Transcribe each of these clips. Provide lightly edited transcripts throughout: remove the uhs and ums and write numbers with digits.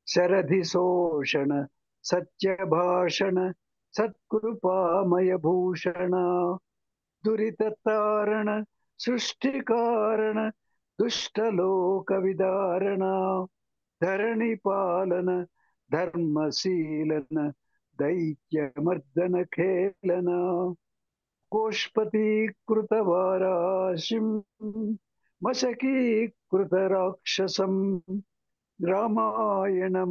शरधिशोषण सत्यभाषण सत्कृपामय भूषण दुरिततारण सृष्टिकारण दुष्टलोक विदारण धरणि पालन धर्मशीलन दैत्यमर्दन खेलन कोष्पतीकृतवाराशिं मशकीकृतराक्षसं रामायणमालारत्नं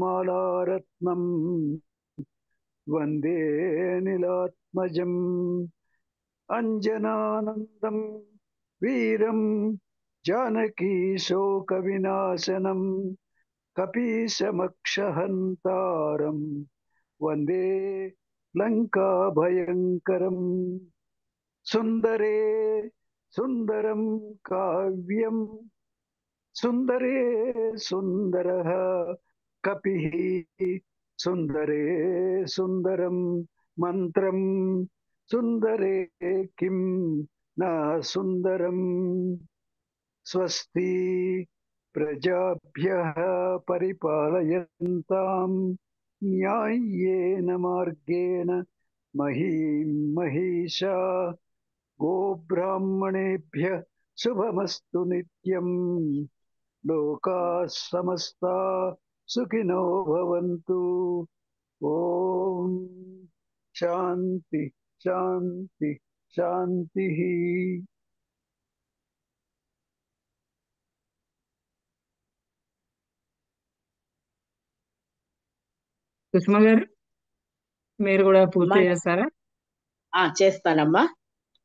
वन्दे नीलात्मजम् अंजनानन्दं वीरं जानकीशोकविनाशनं कपीशमक्षहन्तारं वन्दे लङ्काभयङ्करम् सुन्दरे सुन्दरं काव्यं सुन्दरे सुन्दरः कपिः सुन्दरे सुन्दरं मन्त्रं सुन्दरे किं न सुन्दरम् स्वस्ति प्रजाभ्यः परिपालयन्तां न्याय्येन मार्गेण महीं महिषा गोब्राह्मणेभ्यः शुभमस्तु नित्यं लोकाः समस्ता सुखिनो भवन्तु। ओम शांति शांति शांति। సుష్మా గారు మీరు కూడా పూర్తి అమ్మా చేస్తారా? చేస్తానమ్మా.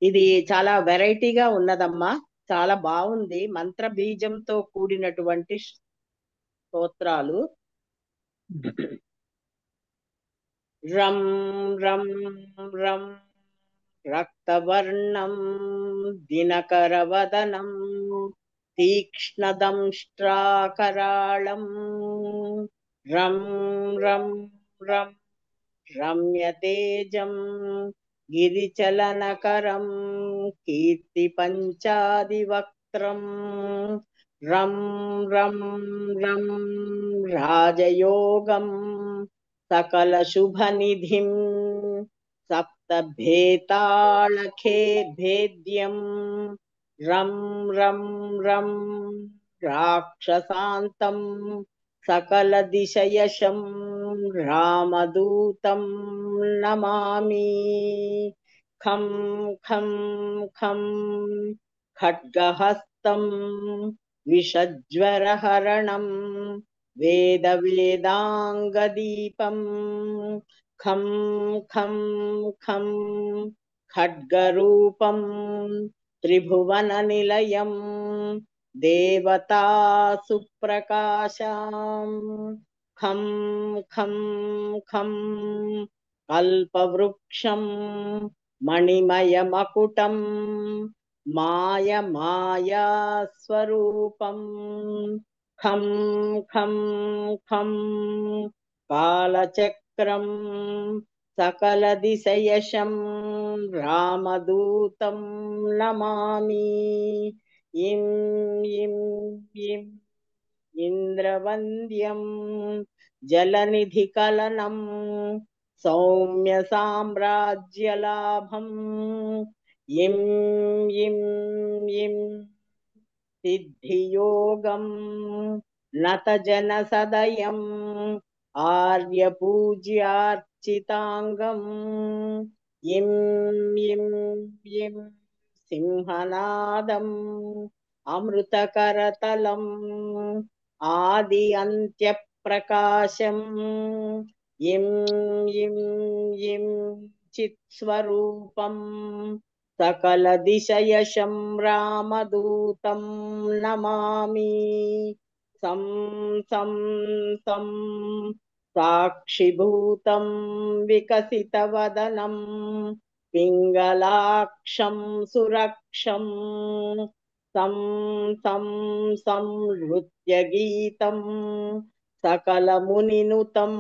ఇది చాలా వెరైటీగా ఉన్నదమ్మా, చాలా బాగుంది. మంత్ర బీజంతో కూడినటువంటి స్తోత్రాలు. రం రం రం రక్తవర్ణం దినకరవదనం తీక్ష్ణదంష్ట్రాకరాళం రం రం రం రమ్యతేజం గిరిచలనకరం కీర్తిపంచాదివక్త్రం రం రం రం రాజయోగం సకల శుభనిధిం సప్తభేతాళఖే భేద్యం రం రం రం రాక్షసాంతం సకల దిశయశం రామదూతం నమామి. ఖం ఖం ఖం ఖడ్గహస్తం విషజ్వరహరణం వేద వేదాంగదీపం ఖం ఖం ఖం ఖడ్గరూపం త్రిభువన నిలయం దేవతా సుప్రకాశాం ఖం ఖం ఖం కల్పవృక్షం మణిమయమకుటం మాయమాయా స్వరూపం ఖం ఖం ఖం కాలచక్రం సకల దిశయశం రామదూతం నమామి. ఇం ఇం ఇం ఇంద్రవంద్యం జలనిధికలనం సౌమ్య సామ్రాజ్యలాభం ఇం ఇం ఇం సిద్ధియోగం నతజన సదయం ఆర్యపూజ్యార్చితాంగం ఇం ఇం ఇం సింహనాదం అమృతకరతలం ఆది అంత్య ప్రకాశం ఇం ఇం ఇం చిత్స్వరూపం సకల దిశయశం రామదూతం నమామి. సం సం సం సాక్షిభూతం వికసితవదనం పింగళాక్షం సురక్షం సం సం సం నృత్యగీతం సకల మునినుతం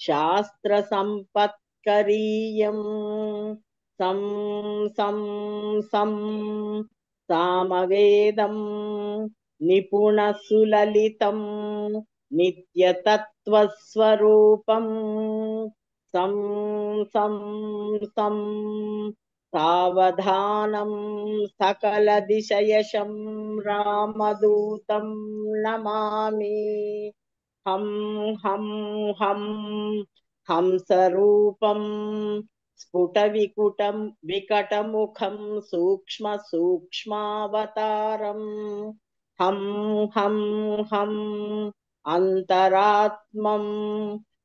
శాస్త్ర సంపత్కరీయం సం సం సం సామవేదం నిపుణ సులలితం నిత్యతత్వస్వరూపం సం సం సం సావధానం సకల దిశయశం రామదూతం నమామి. హం హం హం హంసరూపం స్ఫుట వికుటం వికటముఖం సూక్ష్మ సూక్ష్మావతారం హం హం హం అంతరాత్మం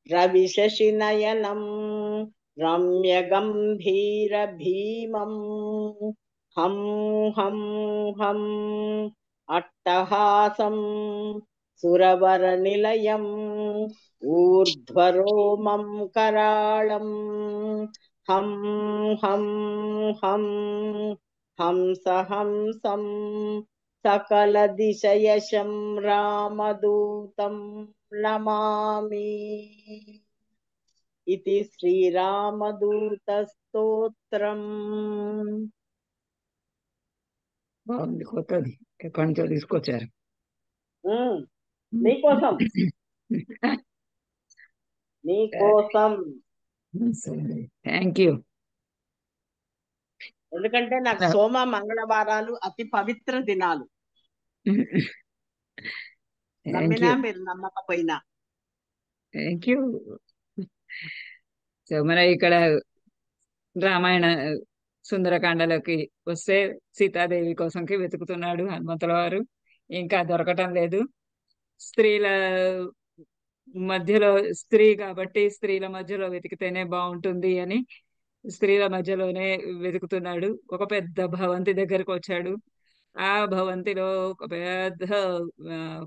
రవిశశినయనం రమ్య గంభీర భీమం హం హం హం అట్టహాసం సురవర నిలయం ఊర్ధ్వరోమం కరాళం హం హం హం హంస హంసం సకల దిశయశం రామదూతం నమామి. ఇది శ్రీరామదూత స్తోత్రం. బాగుంది, కొత్తది, ఎక్కడి నుంచో తీసుకొచ్చారు. నీకోసం నీకోసం. సరే, థ్యాంక్ యూ. ఎందుకంటే నాకు సోమ మంగళవారాలు అతి పవిత్ర దినాలు. నమ్మినా మీరు నమ్మకపోయినా. Thank you. సో మన ఇక్కడ రామాయణ సుందరకాండలోకి వస్తే సీతాదేవి కోసంకి వెతుకుతున్నాడు హనుమంతుల వారు. ఇంకా దొరకటం లేదు. స్త్రీల మధ్యలో, స్త్రీ కాబట్టి స్త్రీల మధ్యలో వెతికితేనే బాగుంటుంది అని స్త్రీల మధ్యలోనే వెతుకుతున్నాడు. ఒక పెద్ద భవంతి దగ్గరకు వచ్చాడు. ఆ భవంతిలో ఒక పెద్ద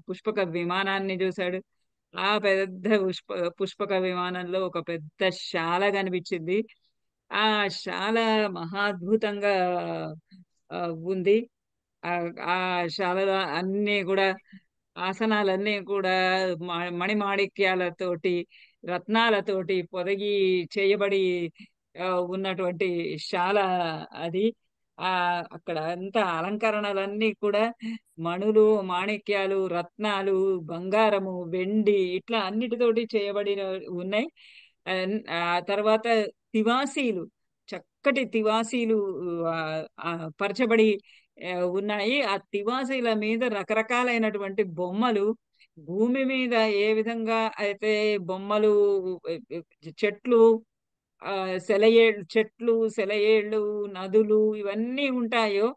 పుష్పక విమానాన్ని చూశాడు. ఆ పెద్ద పుష్పక విమానంలో ఒక పెద్ద శాల కనిపించింది. ఆ శాల మహాద్భుతంగా ఉంది. ఆ శాలలో అన్ని కూడా, ఆసనాలన్నీ కూడా మణిమాణిక్యాలతోటి, రత్నాలతోటి పొదగి చేయబడి ఉన్నటువంటి శాల అది. అక్కడ అంతా అలంకరణలన్నీ కూడా మణులు, మాణిక్యాలు, రత్నాలు, బంగారము, వెండి ఇట్లా అన్నిటితోటి చేయబడి ఉన్నాయి. ఆ తర్వాత తివాసీలు, చక్కటి తివాసీలు పరచబడి ఉన్నాయి. ఆ తివాసీల మీద రకరకాలైనటువంటి బొమ్మలు, భూమి మీద ఏ విధంగా అయితే బొమ్మలు, చెట్లు, చెట్లు, సెలయేళ్ళు, నదులు ఇవన్నీ ఉంటాయో,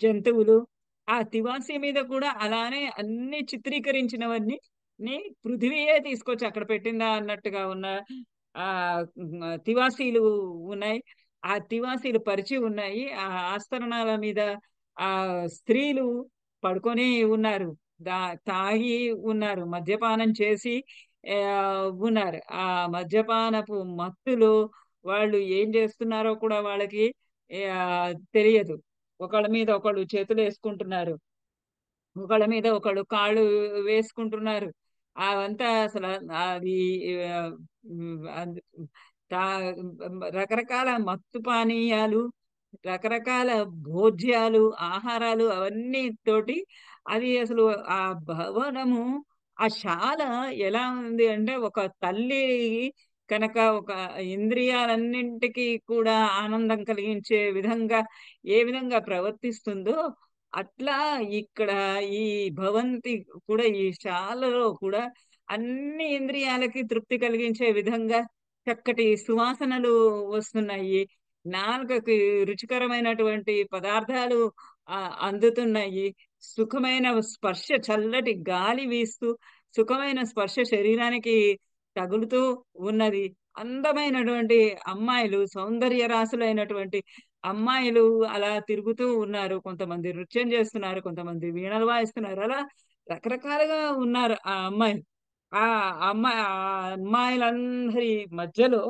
జంతువులు, ఆ తివాసీ మీద కూడా అలానే అన్ని చిత్రీకరించినవన్నీ పృథివీయే తీసుకొచ్చి అక్కడ పెట్టిందా అన్నట్టుగా ఉన్న ఆ తివాసీలు ఉన్నాయి. ఆ తివాసీలు పరిచి ఉన్నాయి. ఆ ఆస్తరణాల మీద ఆ స్త్రీలు పడుకొని ఉన్నారు, తాగి ఉన్నారు, మద్యపానం చేసి ఉన్నారు. ఆ మద్యపానపు మత్తులో వాళ్ళు ఏం చేస్తున్నారో కూడా వాళ్ళకి తెలియదు. ఒకళ్ళ మీద ఒకళ్ళు చేతులు వేసుకుంటున్నారు, ఒకళ్ళ మీద ఒకళ్ళు కాళ్ళు వేసుకుంటున్నారు. అవంతా అసలు అది రకరకాల మత్తు పానీయాలు, రకరకాల భోజ్యాలు, ఆహారాలు అవన్నీ తోటి అది అసలు ఆ భవనము, ఆ శాల ఎలా ఉంది అంటే, ఒక తల్లి కనుక ఒక ఇంద్రియాలన్నింటికి కూడా ఆనందం కలిగించే విధంగా ఏ విధంగా ప్రవర్తిస్తుందో అట్లా ఇక్కడ ఈ భవంతి కూడా, ఈ శాలలో కూడా అన్ని ఇంద్రియాలకి తృప్తి కలిగించే విధంగా చక్కటి సువాసనలు వస్తున్నాయి. నాలుకకి రుచికరమైనటువంటి పదార్థాలు అందుతున్నాయి. సుఖమైన స్పర్శ, చల్లటి గాలి వీస్తూ సుఖమైన స్పర్శ శరీరానికి తగులుతూ ఉన్నది. అందమైనటువంటి అమ్మాయిలు, సౌందర్య రాసులైనటువంటి అమ్మాయిలు అలా తిరుగుతూ ఉన్నారు. కొంతమంది నృత్యం చేస్తున్నారు, కొంతమంది వీణలు వాయిస్తున్నారు. అలా రకరకాలుగా ఉన్నారు ఆ అమ్మాయిలు. ఆ అమ్మాయిలందరి మధ్యలో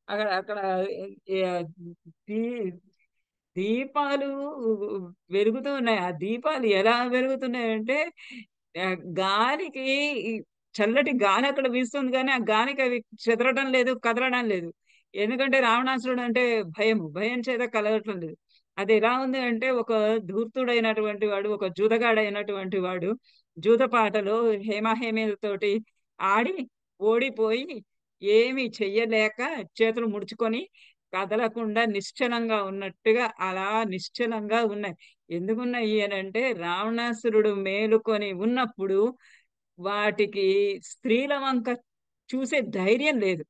అక్కడ అక్కడ దీపాలు వెలుగుతూ ఉన్నాయి. ఆ దీపాలు ఎలా వెలుగుతున్నాయంటే, గాలికి, చల్లటి గాలి అక్కడ వీస్తుంది, కానీ ఆ గాలికి అవి చెదరడం లేదు, కదలడం లేదు. ఎందుకంటే రావణాసురుడు అంటే భయం చేత కలగటం లేదు. అది ఎలా ఉంది అంటే ఒక ధూర్తుడైనటువంటి వాడు, ఒక జూదగాడైనటువంటి వాడు జూదపాటలో హేమాహేమీలతోటి ఆడి ఓడిపోయి ఏమీ చెయ్యలేక చేతులు ముడుచుకొని కదలకుండా నిశ్చలంగా ఉన్నట్టుగా అలా నిశ్చలంగా ఉన్నాయి. ఎందుకున్నాయి అనంటే రావణాసురుడు మేలుకొని ఉన్నప్పుడు వాటికి స్త్రీల వంక చూసే ధైర్యం లేదు.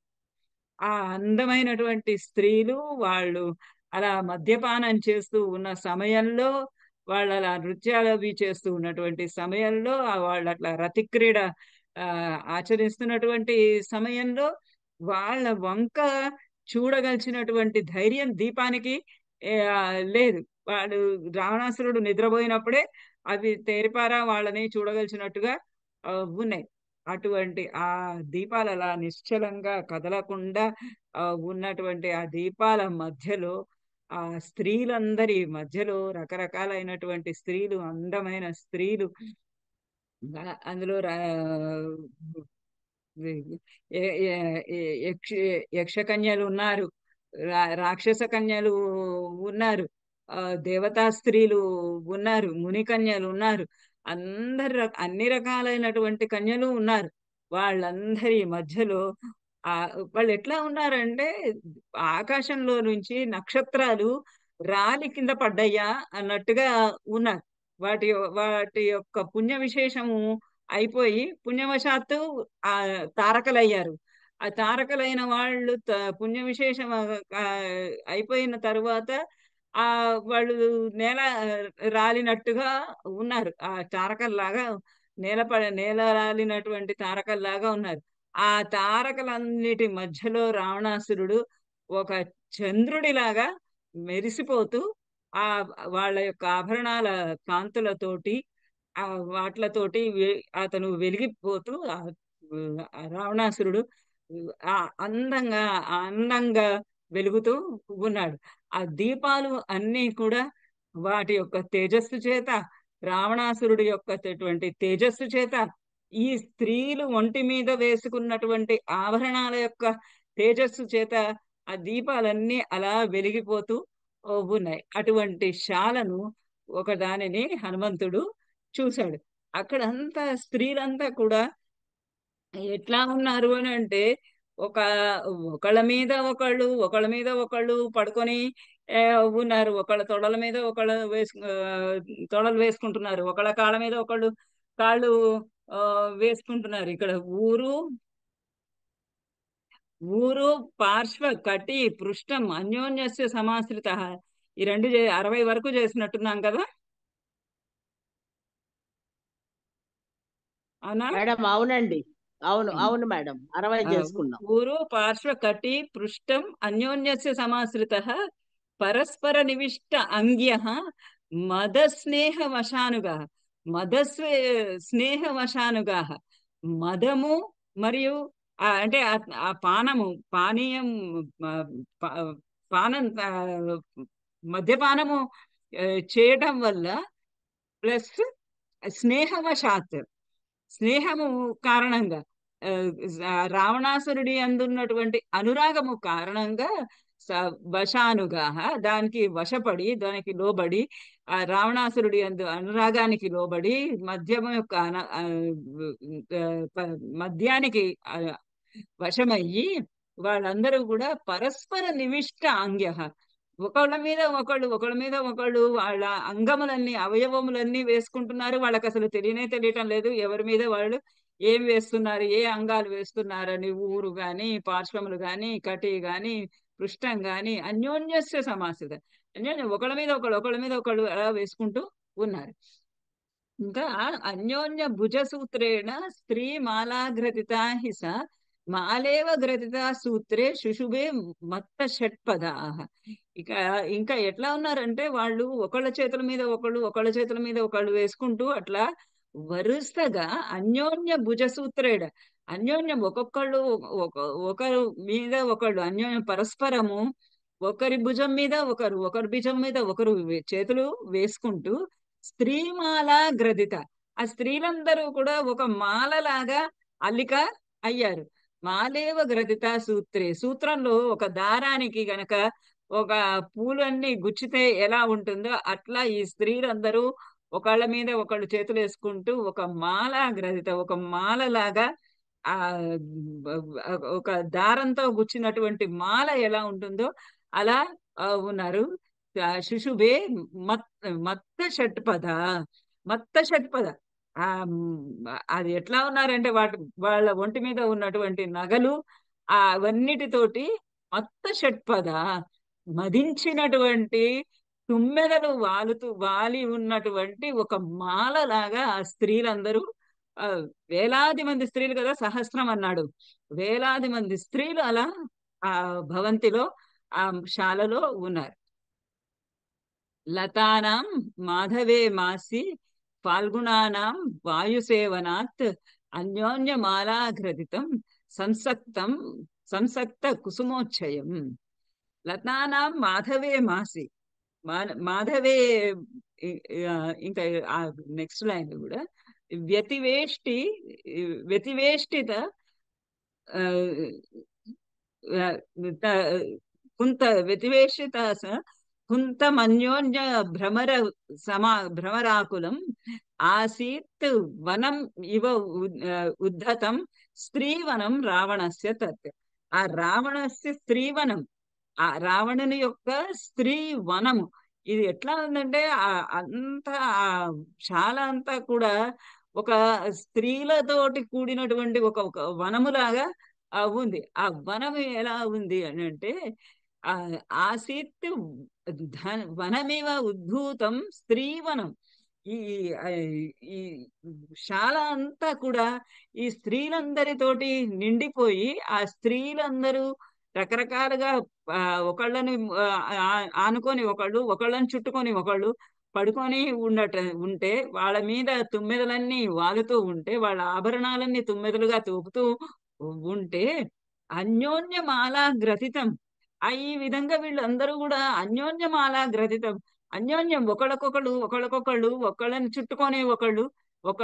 ఆ అందమైనటువంటి స్త్రీలు వాళ్ళు అలా మద్యపానం చేస్తూ ఉన్న సమయంలో, వాళ్ళలా నృత్యాలవి చేస్తూ ఉన్నటువంటి సమయంలో, వాళ్ళట్లా రతిక్రీడ ఆచరిస్తున్నటువంటి సమయంలో, వాళ్ళ వంక చూడగలిసినటువంటి ధైర్యం దీపానికి లేదు. వాడు రావణాసురుడు నిద్రపోయినప్పుడే అవి తేరిపారా వాళ్ళని చూడగలిసినట్టుగా ఉన్నాయి. అటువంటి ఆ దీపాలలా నిశ్చలంగా కదలకుండా ఉన్నటువంటి ఆ దీపాల మధ్యలో ఆ స్త్రీలందరి మధ్యలో రకరకాలైనటువంటి స్త్రీలు, అందమైన స్త్రీలు అందులో ఎ- ఎ- యక్ష యక్షకన్యలు ఉన్నారు, రాక్షస కన్యలు ఉన్నారు, దేవతా స్త్రీలు ఉన్నారు, ముని కన్యలు ఉన్నారు, అన్ని రకాలైనటువంటి కన్యలు ఉన్నారు. వాళ్ళందరి మధ్యలో ఆ వాళ్ళు ఎట్లా ఉన్నారంటే ఆకాశంలో నుంచి నక్షత్రాలు రాలి కింద పడ్డయ్యా అన్నట్టుగా ఉన్నారు. వాటి యొక్క పుణ్య విశేషము అయిపోయి పుణ్యవశాత్తు ఆ తారకలయ్యారు. ఆ తారకలైన వాళ్ళు పుణ్య విశేషం అయిపోయిన తరువాత ఆ వాళ్ళు నేల రాలినట్టుగా ఉన్నారు. ఆ తారకల్లాగా నేల రాలినటువంటి తారకల్లాగా ఉన్నారు. ఆ తారకలన్నిటి మధ్యలో రావణాసురుడు ఒక చంద్రుడిలాగా మెరిసిపోతూ ఆ వాళ్ళ యొక్క ఆభరణాల కాంతులతోటి ఆ వాట్లతోటి అతను వెలిగిపోతూ ఆ రావణాసురుడు ఆ అందంగా అందంగా వెలుగుతూ ఉన్నాడు. ఆ దీపాలు అన్నీ కూడా వాటి యొక్క తేజస్సు చేత, రావణాసురుడి యొక్క తేజస్సు చేత, ఈ స్త్రీలు ఒంటి మీద వేసుకున్నటువంటి ఆభరణాల యొక్క తేజస్సు చేత ఆ దీపాలన్నీ అలా వెలిగిపోతూ ఉన్నాయి. అటువంటి శాలను ఒకదానిని హనుమంతుడు చూశాడు. అక్కడంతా స్త్రీలంతా కూడా ఎట్లా ఉన్నారు అని అంటే ఒక ఒకళ్ళ మీద ఒకళ్ళు పడుకొని ఉన్నారు. ఒకళ్ళ తొడల మీద ఒకళ్ళు తొడలు వేసుకుంటున్నారు. ఒకళ్ళ కాళ్ళ మీద ఒకళ్ళు కాళ్ళు వేసుకుంటున్నారు. ఇక్కడ ఊరు ఊరు పార్శ్వ కటి పృష్టం అన్యోన్యస్య సమాశ్రిత. ఈ రెండు 60 వరకు చేసినట్టున్నాం కదా. అవునా? మేడం అవునండి. అవును మేడం 60 చేసుకున్నాం. ఊరు పార్శ్వ కటి పృష్టం అన్యోన్యస్య సమాశ్రిత పరస్పర నివిష్ట అంగ్య మదస్నేహ వశానుగా స్నేహవశానుగా మదము మరియు అంటే ఆ పానీయం ఆ, పా- పానం మద్యపానము చేయటం వల్ల ప్లస్ స్నేహవశాత్ స్నేహము కారణంగా రావణాసురుడి అందున్నటువంటి అనురాగము కారణంగా వశానుగా దానికి వశపడి దానికి లోబడి ఆ రావణాసురుడి అందు అనురాగానికి లోబడి మద్యము యొక్క మద్యానికి వశమయ్యి వాళ్ళందరూ కూడా పరస్పర నివిష్ట అంగ్య ఒకళ్ళ మీద ఒకళ్ళు వాళ్ళ అంగములన్నీ అవయవములన్నీ వేసుకుంటున్నారు. వాళ్ళకి అసలు తెలియటం లేదు ఎవరి మీద వాళ్ళు ఏం వేస్తున్నారు, ఏ అంగాలు వేస్తున్నారని. ఊరు గాని, పార్శ్వములు గాని, కటి గాని, పృష్టం గాని అన్యోన్యస్య సమాసిత. ఒకళ్ళ మీద ఒకళ్ళు అలా వేసుకుంటూ ఉన్నారు. ఇంకా అన్యోన్య భుజ సూత్రేణ స్త్రీ మాలాగ్రతిత హిస మాలేవ గ్రతిత సూత్రే శుశుభే మత్త షట్పదా. ఇక ఇంకా ఎట్లా ఉన్నారంటే వాళ్ళు ఒకళ్ళ చేతుల మీద ఒకళ్ళు వేసుకుంటూ అట్లా వరుసగా అన్యోన్య భుజ సూత్రేణ అన్యోన్యం ఒకరు మీద ఒకళ్ళు అన్యోన్యం పరస్పరము ఒకరి భుజం మీద ఒకరి భుజం మీద ఒకరు చేతులు వేసుకుంటూ స్త్రీమాల గ్రదిత ఆ స్త్రీలందరూ కూడా ఒక మాలలాగా అల్లిక అయ్యారు. మాలేవ గ్రదిత సూత్రంలో ఒక దారానికి గనక ఒక పూలన్నీ గుచ్చితే ఎలా ఉంటుందో అట్లా ఈ స్త్రీలందరూ ఒకళ్ళ మీద ఒకళ్ళు చేతులు వేసుకుంటూ ఒక మాల గ్రహిత ఒక మాలలాగా ఆ ఒక దారంతో గుచ్చినటువంటి మాల ఎలా ఉంటుందో అలా ఉన్నారు. శిశుభే మత్ మత్త షట్పద మత్త షట్పద. ఆ అది ఎట్లా ఉన్నారంటే వాళ్ళ ఒంటి మీద ఉన్నటువంటి నగలు అవన్నిటితోటి మత్త షట్పద మదించినటువంటి తుమ్మెదలు వాలి ఉన్నటువంటి ఒక మాలలాగా ఆ స్త్రీలందరూ ఆ వేలాది మంది స్త్రీలు కదా, సహస్రం అన్నాడు. వేలాది మంది స్త్రీలు అలా ఆ భవంతిలో ఆ శాలలో ఉన్నారు. లతానాం మాధవే మాసి ఫాల్గుణానాం వాయుసేవనాత్ అన్యోన్యమాలాఘ్రదితం సంసక్తం సంసక్త కుసుమోచ్చయం. లతానాం మాధవే మాసి మాధవే. ఇంకా ఆ నెక్స్ట్ లైన్ కూడా వ్యతివేష్టి వ్యతివేష్టిత కుంత వ్యతివేషిత కుంతమన్యోన్య భ్రమరాకులం ఆసీత్ వనం ఇవ ఉద్ధతం స్త్రీవనం రావణస్య తత్. ఆ రావణస్య స్త్రీవనం, ఆ రావణుని యొక్క స్త్రీ వనము ఇది ఎట్లా ఉందంటే అంతా చాలా అంతా కూడా ఒక స్త్రీలతోటి కూడినటువంటి ఒక ఒక వనములాగా ఉంది. ఆ వనం ఎలా ఉంది అని అంటే ఆ ఆసీత్ వనమివ ఉద్భూతం స్త్రీవనం. ఈ ఈ శాల అంతా కూడా ఈ స్త్రీలందరితోటి నిండిపోయి ఆ స్త్రీలందరూ రకరకాలుగా ఒకళ్ళని ఆనుకొని ఒకళ్ళని చుట్టుకొని ఒకళ్ళు పడుకొని ఉంటే వాళ్ళ మీద తుమ్మెదలన్నీ వాలుతూ ఉంటే వాళ్ళ ఆభరణాలన్నీ తుమ్మెదలుగా తూపుతూ ఉంటే అన్యోన్యమాలా గ్రథితం. ఈ విధంగా వీళ్ళందరూ కూడా అన్యోన్యమాలా గ్రథితం, అన్యోన్యం ఒకళ్ళని చుట్టుకొని ఒక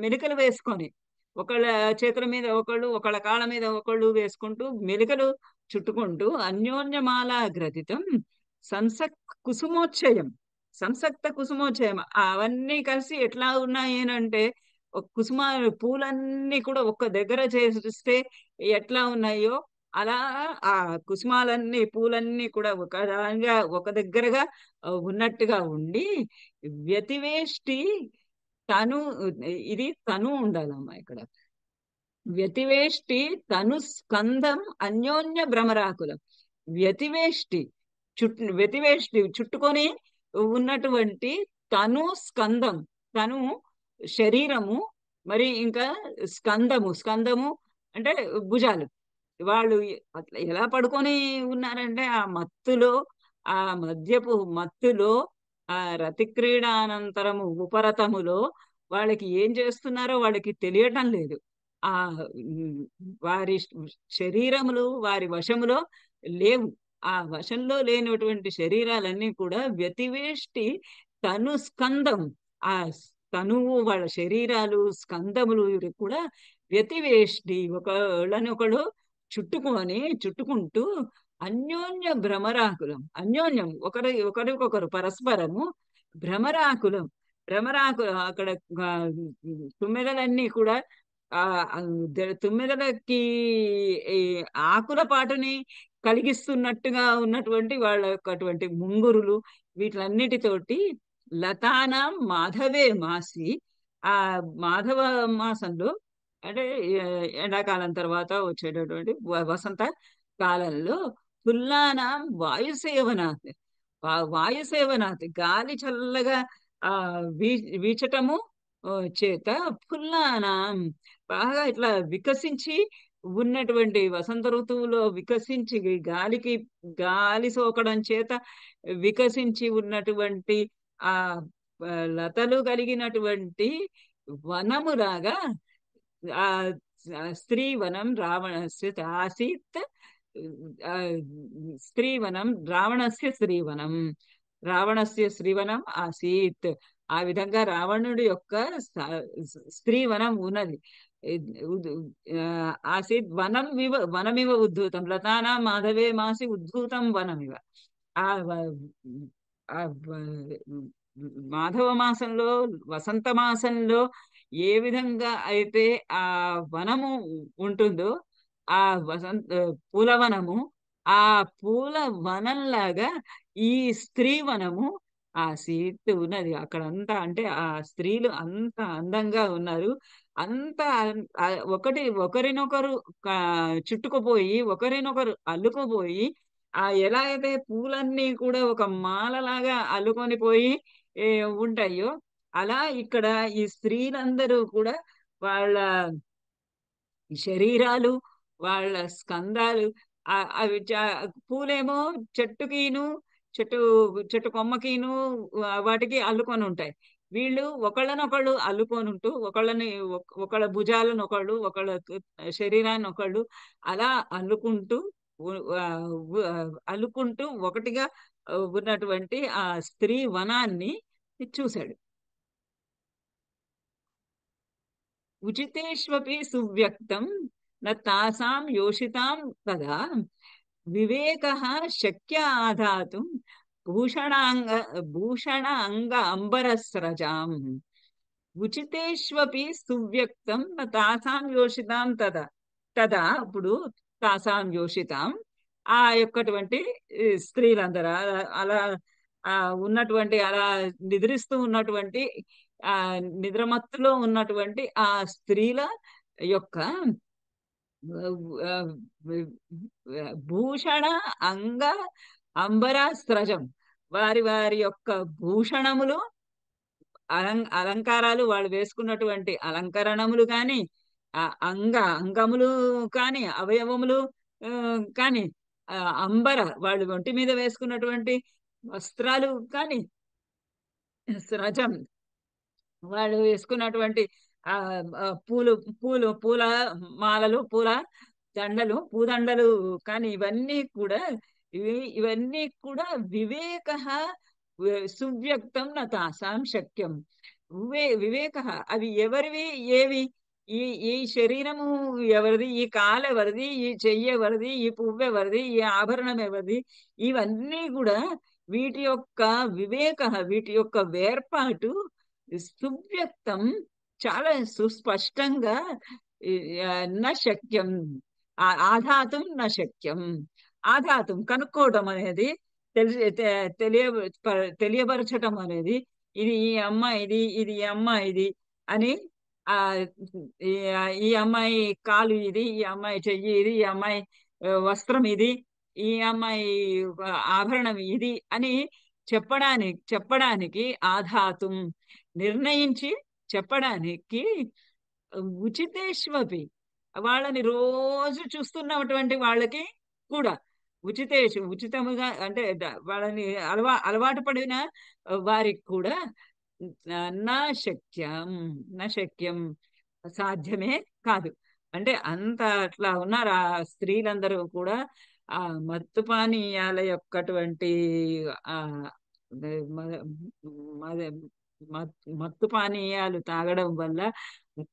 మెలికలు వేసుకొని ఒకళ్ళ చేతుల మీద ఒకళ్ళు ఒకళ్ళ కాళ్ళ మీద ఒకళ్ళు వేసుకుంటూ మెలికలు చుట్టుకుంటూ అన్యోన్యమాల గ్రథితం కుసుమోచ్చయం సంసక్త కుసుమోచ్చయం. అవన్నీ కలిసి ఎట్లా ఉన్నాయి అంటే కుసుమ పూలన్నీ కూడా ఒక్క దగ్గర చేస్తే ఎట్లా ఉన్నాయో అలా ఆ కుసుమాలన్నీ పూలన్నీ కూడా ఒక దగ్గరగా ఉన్నట్టుగా ఉండి వ్యతివేష్టి తను, ఇది తను ఉండాలమ్మా ఇక్కడ. వ్యతివేష్టి తను స్కందం అన్యోన్య భ్రమరాకులం. వ్యతివేష్టి వ్యతివేష్టి చుట్టుకొని ఉన్నటువంటి తను స్కందం, తను శరీరము, మరి ఇంకా స్కందము అంటే భుజాలు. వాళ్ళు అట్లా ఎలా పడుకొని ఉన్నారంటే ఆ మత్తులో, ఆ మద్యపు మత్తులో, ఆ రతిక్రీడానంతరము ఉపరతములో వాళ్ళకి ఏం చేస్తున్నారో వాళ్ళకి తెలియటం లేదు. ఆ వారి శరీరములు వారి వశములో లేవు. ఆ వశంలో లేనటువంటి శరీరాలన్నీ కూడా వ్యతివేష్టి తను స్కందం, ఆ తనువు వాళ్ళ శరీరాలు స్కందములు కూడా వ్యతివేష్టి ఒకళ్ళనొకడు చుట్టుకుంటూ అన్యోన్య భ్రమరాకులం, అన్యోన్యం ఒకరికొకరు పరస్పరము భ్రమరాకులం. అక్కడ తుమ్మెదలన్నీ కూడా ఆ తుమ్మెదలకి ఆకుల పాటుని కలిగిస్తున్నట్టుగా ఉన్నటువంటి వాళ్ళ అటువంటి ముంగురులు వీటిలన్నిటితోటి లతానాం మాధవే మాసి. ఆ మాధవ మాసంలో అంటే ఎండాకాలం తర్వాత వచ్చేటటువంటి వసంత కాలంలో ఫుల్లానాం వాయుసేవనాథ్, వాయుసేవనాథ్ గాలి చల్లగా ఆ వీచటము చేత ఫుల్లానాం బాగా ఇట్లా వికసించి ఉన్నటువంటి వసంత ఋతువులో వికసించి గాలి సోకడం చేత వికసించి ఉన్నటువంటి ఆ లతలు కలిగినటువంటి వనములాగా ఆ స్త్రీవనం రావణస్య ఆసీత్. స్త్రీవనం రావణస్య శ్రీవనం ఆసీత్. ఆ విధంగా రావణుడి యొక్క స్త్రీ వనం ఉన్నది. ఆసీత్ వనమివ ఉద్ధూతం లతానా మాధవే మాసి ఉద్ధూతం వనమివ. ఆ ఆ మాధవ మాసంలో, వసంత మాసంలో ఏ విధంగా అయితే ఆ వనము ఉంటుందో, ఆ వసంత పూలవనము, ఆ పూల వనంలాగా ఈ స్త్రీ వనము ఆ సీట్ ఉన్నది అక్కడంతా. అంటే ఆ స్త్రీలు అంత అందంగా ఉన్నారు. అంత ఒకరినొకరు చుట్టుకుపోయి, ఒకరినొకరు అల్లుకుపోయి, ఎలా అయితే పూలన్నీ కూడా ఒక మాలలాగా అల్లుకొని పోయి ఉంటాయో, అలా ఇక్కడ ఈ స్త్రీలందరూ కూడా వాళ్ళ శరీరాలు, వాళ్ళ స్కందాలు, అవి పూలేమో చెట్టుకిను, చెట్టు చెట్టు కొమ్మకిను వాటికి అల్లుకొని ఉంటాయి. వీళ్ళు ఒకళ్ళనొకళ్ళు అల్లుకొని ఉంటూ, ఒకళ్ళ భుజాలను ఒకళ్ళు, ఒకళ్ళ శరీరాన్ని ఒకళ్ళు అలా అల్లుకుంటూ అల్లుకుంటూ ఒకటిగా ఉన్నటువంటి ఆ స్త్రీ వనాన్ని చూశాడు. ఉచితేష్వపి సువ్యక్తం న తాసాం యోషితాం కదా వివేకః శక్య ఆధాతుం భూషణ అంగ అంబరస్రజాం. ఉచితేష్వపి సువ్యక్తం న తాసాం యోషితాం తదా అప్పుడు తాసాం యోషితాం ఆ యొక్కటువంటి స్త్రీలందరూ అలా ఉన్నటువంటి, అలా నిద్రిస్తూ ఉన్నటువంటి, ఆ నిద్రమత్తులో ఉన్నటువంటి ఆ స్త్రీల యొక్క భూషణ అంగ అంబరాస్త్రజం, వారి వారి యొక్క భూషణములు, అలంకారాలు, వాళ్ళు వేసుకున్నటువంటి అలంకరణములు కానీ, అంగములు కానీ, అవయవములు కానీ, అంబర వాళ్ళు ఒంటి మీద వేసుకున్నటువంటి వస్త్రాలు కానీ, స్రజం వాళ్ళు వేసుకున్నటువంటి ఆ పూలు పూలు పూల మాలలు, పూల దండలు, పూదండలు కానీ, ఇవన్నీ కూడా వివేక సువ్యక్తం న తాసాం శక్యం. వివేక, అవి ఎవరివి, ఏవి, ఈ ఈ శరీరము ఎవరిది, ఈ కాలు ఎవరిది, ఈ చెయ్యి ఎవరిది, ఈ పువ్వు ఎవరిది, ఈ ఆభరణం ఎవరిది, ఇవన్నీ కూడా వీటి యొక్క వివేక, వీటి యొక్క వేర్పాటు సువ్యక్తం చాలా సుస్పష్టంగా న శక్యం, ఆధాతం న శక్యం. ఆధాతం కనుక్కోవటం అనేది, తెలియపరచటం అనేది, ఇది ఈ అమ్మాయిది, ఇది ఈ అమ్మాయిది అని, ఆ ఈ అమ్మాయి కాలు ఇది, ఈ అమ్మాయి చెయ్యి ఇది, ఈ అమ్మాయి వస్త్రం ఇది, ఈ అమ్మాయి ఆభరణం ఇది అని చెప్పడానికి ఆధాతం, నిర్ణయించి చెప్పడానికి, ఉచితేష్వపి వాళ్ళని రోజు చూస్తున్నటువంటి వాళ్ళకి కూడా, ఉచితముగా అంటే వాళ్ళని అలవాటు పడిన వారికి కూడా నా శక్యం సాధ్యమే కాదు. అంటే అంత అట్లా ఉన్నారు ఆ స్త్రీలందరూ కూడా. ఆ మత్తు పానీయాల యొక్కటువంటి ఆ మత్తు పానీయాలు తాగడం వల్ల